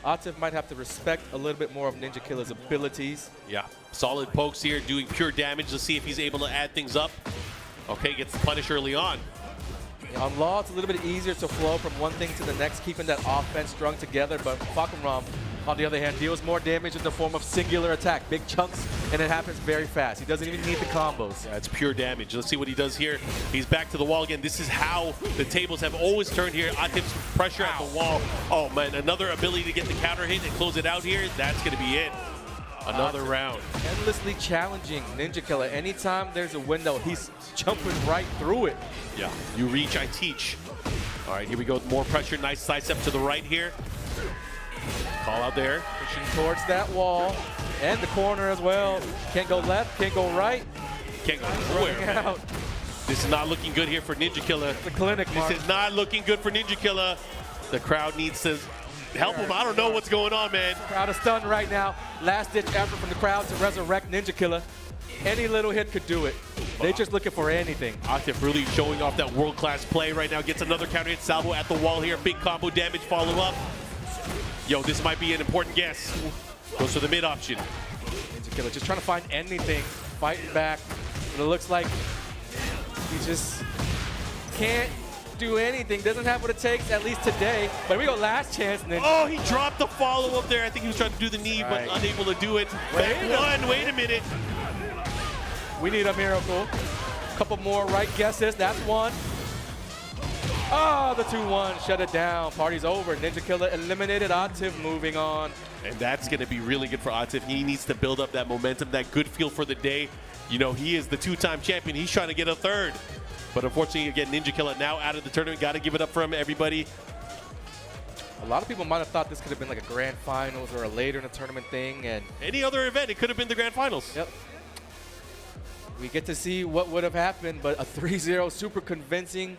Atif might have to respect a little bit more of Ninja Killer's abilities. Yeah, solid pokes here, doing pure damage. Let's see if he's able to add things up. Okay, gets the punish early on. Yeah, on Law, it's a little bit easier to flow from one thing to the next, keeping that offense strung together. But Falcon Rom, on the other hand, deals more damage in the form of singular attack, big chunks, and it happens very fast. He doesn't even need the combos. Yeah, it's pure damage. Let's see what he does here. He's back to the wall again. This is how the tables have always turned here. Atif's pressure at the wall. Oh, man, another ability to get the counter hit and close it out here. That's going to be it. Another round. Endlessly challenging Ninja Killer. Anytime there's a window, he's jumping right through it. Yeah, you reach, I teach. All right, here we go. More pressure. Nice side step to the right here. Call out there. Pushing towards that wall and the corner as well. Can't go left, can't go right. Can't go nowhere, Running man. out. This is not looking good here for Ninja Killer. The clinic, Mark. This is not looking good for Ninja Killer. The crowd needs to help him. I don't know what's going on, man. Crowd is stunned right now. Last ditch effort from the crowd to resurrect Ninja Killer. Any little hit could do it. They just looking for anything. Atif really showing off that world-class play right now. Gets another counter hit. Salvo at the wall here. Big combo damage follow up. Yo, this might be an important guess. Goes for the mid option. Ninja Killer just trying to find anything, fighting back. But it looks like he just can't do anything. Doesn't have what it takes, at least today. But here we go, last chance. And then Oh, he dropped the follow-up there. I think he was trying to do the knee, Right. but unable to do it. Back one. Wait a minute. we need a miracle. Couple more right guesses. That's one. Oh, the 2-1, shut it down. Party's over. Ninja Killer eliminated. Atif moving on. And that's going to be really good for Atif. He needs to build up that momentum, that good feel for the day. You know, he is the 2-time champion. He's trying to get a 3rd. But unfortunately, again, Ninja Killer now out of the tournament. Got to give it up for him, everybody. A lot of people might have thought this could have been like a grand finals or a later in the tournament thing. And Any other event, it could have been the grand finals. yep. We get to see what would have happened, but a 3-0 super convincing.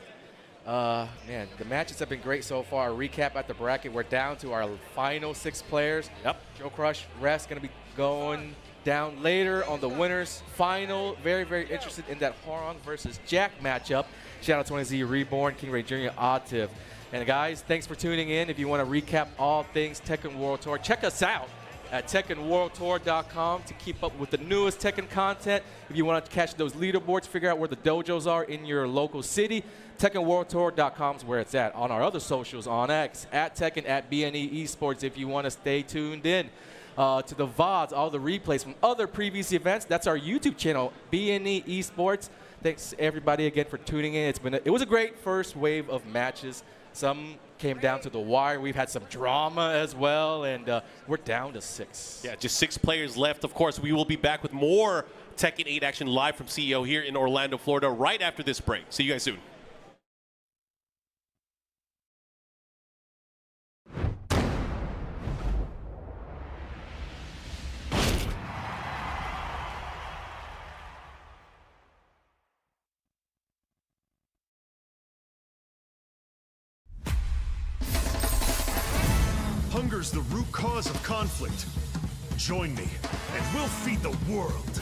Man, the matches have been great so far. A recap at the bracket. We're down to our final 6 players. Yep. Joe Crush, Rest going to be going down later on the winners final. Very, very interested in that Horong versus Jack matchup. Shout out to 20Z Reborn, King Ray Jr., Atif. And guys, thanks for tuning in. If you want to recap all things Tekken World Tour, check us out at TekkenWorldTour.com to keep up with the newest Tekken content. If you want to catch those leaderboards, figure out where the dojos are in your local city, TekkenWorldTour.com is where it's at. On our other socials, on X, at Tekken, at BNE Esports, if you want to stay tuned in. To the VODs, all the replays from other previous events, that's our YouTube channel, BNE Esports. Thanks everybody again for tuning in. It was a great first wave of matches. Some came down to the wire. We've had some drama as well, and we're down to 6. Yeah, just 6 players left. Of course, we will be back with more Tekken 8 action live from CEO here in Orlando, Florida, right after this break. See you guys soon. Hunger's the root cause of conflict. Join me, and we'll feed the world.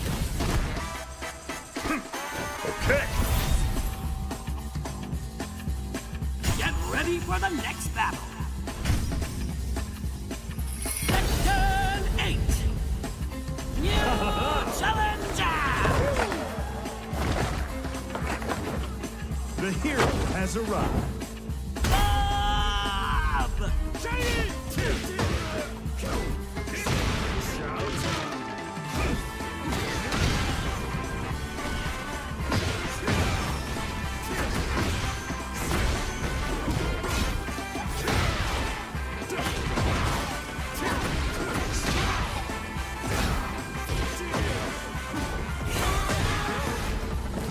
Okay. Get ready for the next battle. Tekken 8. New challenger. The hero has arrived. Bob! Shiny!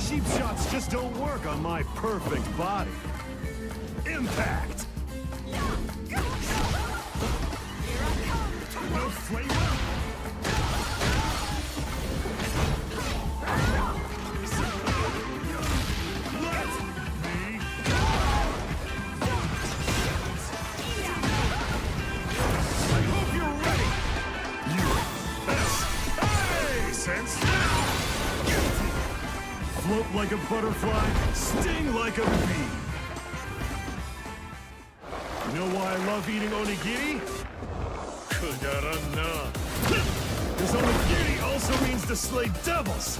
Cheap shots just don't work on my perfect body. Impact! No flame out! Let me I hope you're ready! USA! Sense! Float like a butterfly, sting like a bee. You know why I love eating onigiri? Kudarana. Because onigiri also means to slay devils.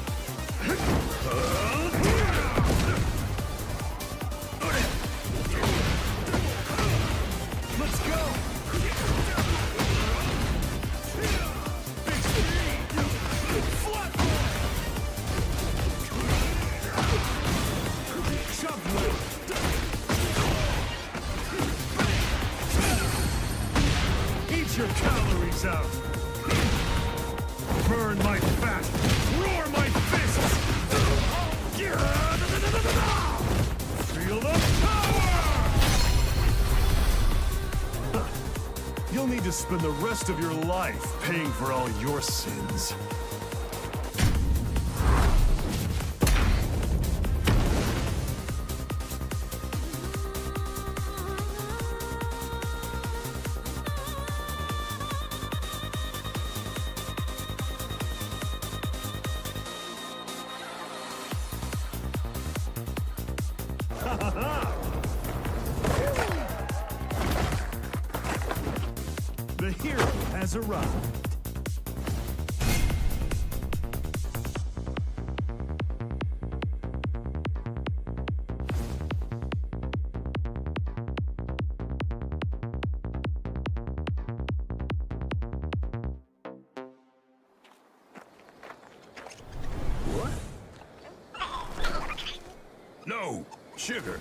Let's go. Big speed. Flat Chop blade. Eat your calories out. Burn my fat. Roar my fists. Feel the power! You'll need to spend the rest of your life paying for all your sins. The hero has arrived. What? No, sugar.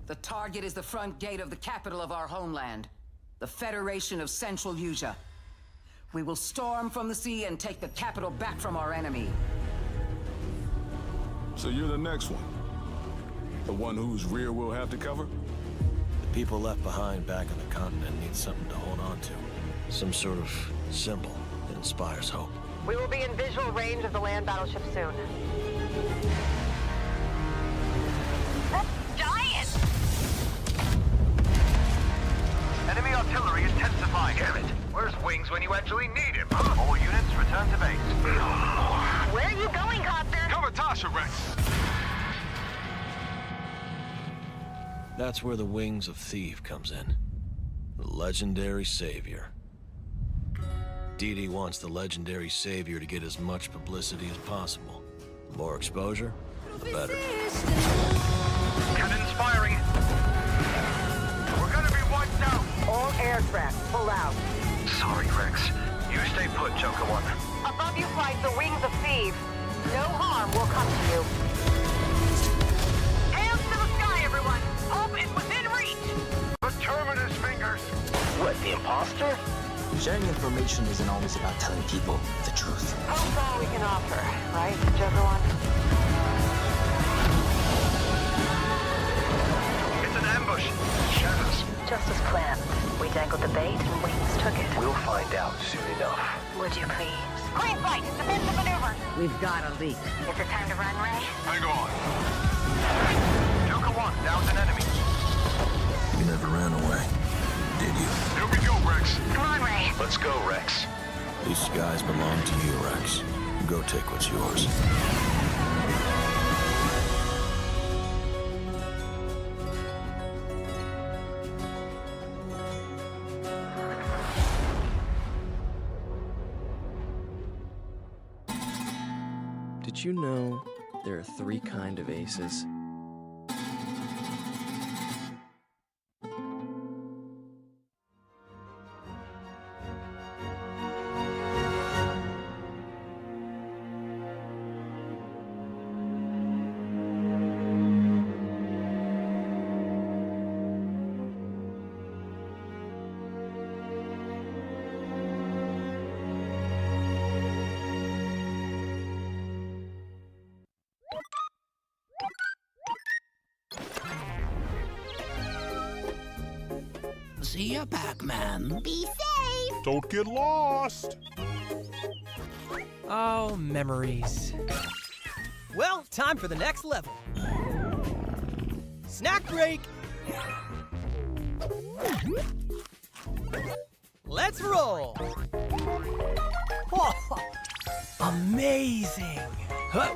The target is the front gate of the capital of our homeland, the Federation of Central Asia. We will storm from the sea and take the capital back from our enemy. So you're the next one? The one whose rear we'll have to cover? The people left behind back on the continent need something to hold on to. Some sort of symbol that inspires hope. We will be in visual range of the land battleship soon. That's giant! Enemy artillery intensifying. Damn it! Where's Wings when you actually need him? All units return to base. Where are you going, Copter? Cover Tasha, Rex. That's where the Wings of Thief comes in. The legendary savior. TWT wants the legendary savior to get as much publicity as possible. The more exposure, the better. Cannons firing. We're gonna be wiped out. All aircraft, pull out. Sorry, Rex. You stay put, Joker One. Above you flies the Wings of Thieves. No harm will come to you. Hands to the sky, everyone! Hope is within reach! The Terminus fingers. What, the imposter? Sharing information isn't always about telling people the truth. Hope's all we can offer, right, Joker One? It's an ambush. Shadows. Just as planned. We dangled the bait and Wings took it. We'll find out soon enough. Would you please? Green flight! Defensive maneuver! We've got a leak. Is it time to run, Ray? Hang on. Joker One, down's an enemy. You never ran away, did you? Here we go, Rex. Come on, Ray. Let's go, Rex. These skies belong to you, Rex. Go take what's yours. Did you know there are 3 kinds of aces? See ya, Pac-Man. Be safe! Don't get lost! Oh, memories. Well, time for the next level. Snack break! Let's roll! Oh, amazing! Huh.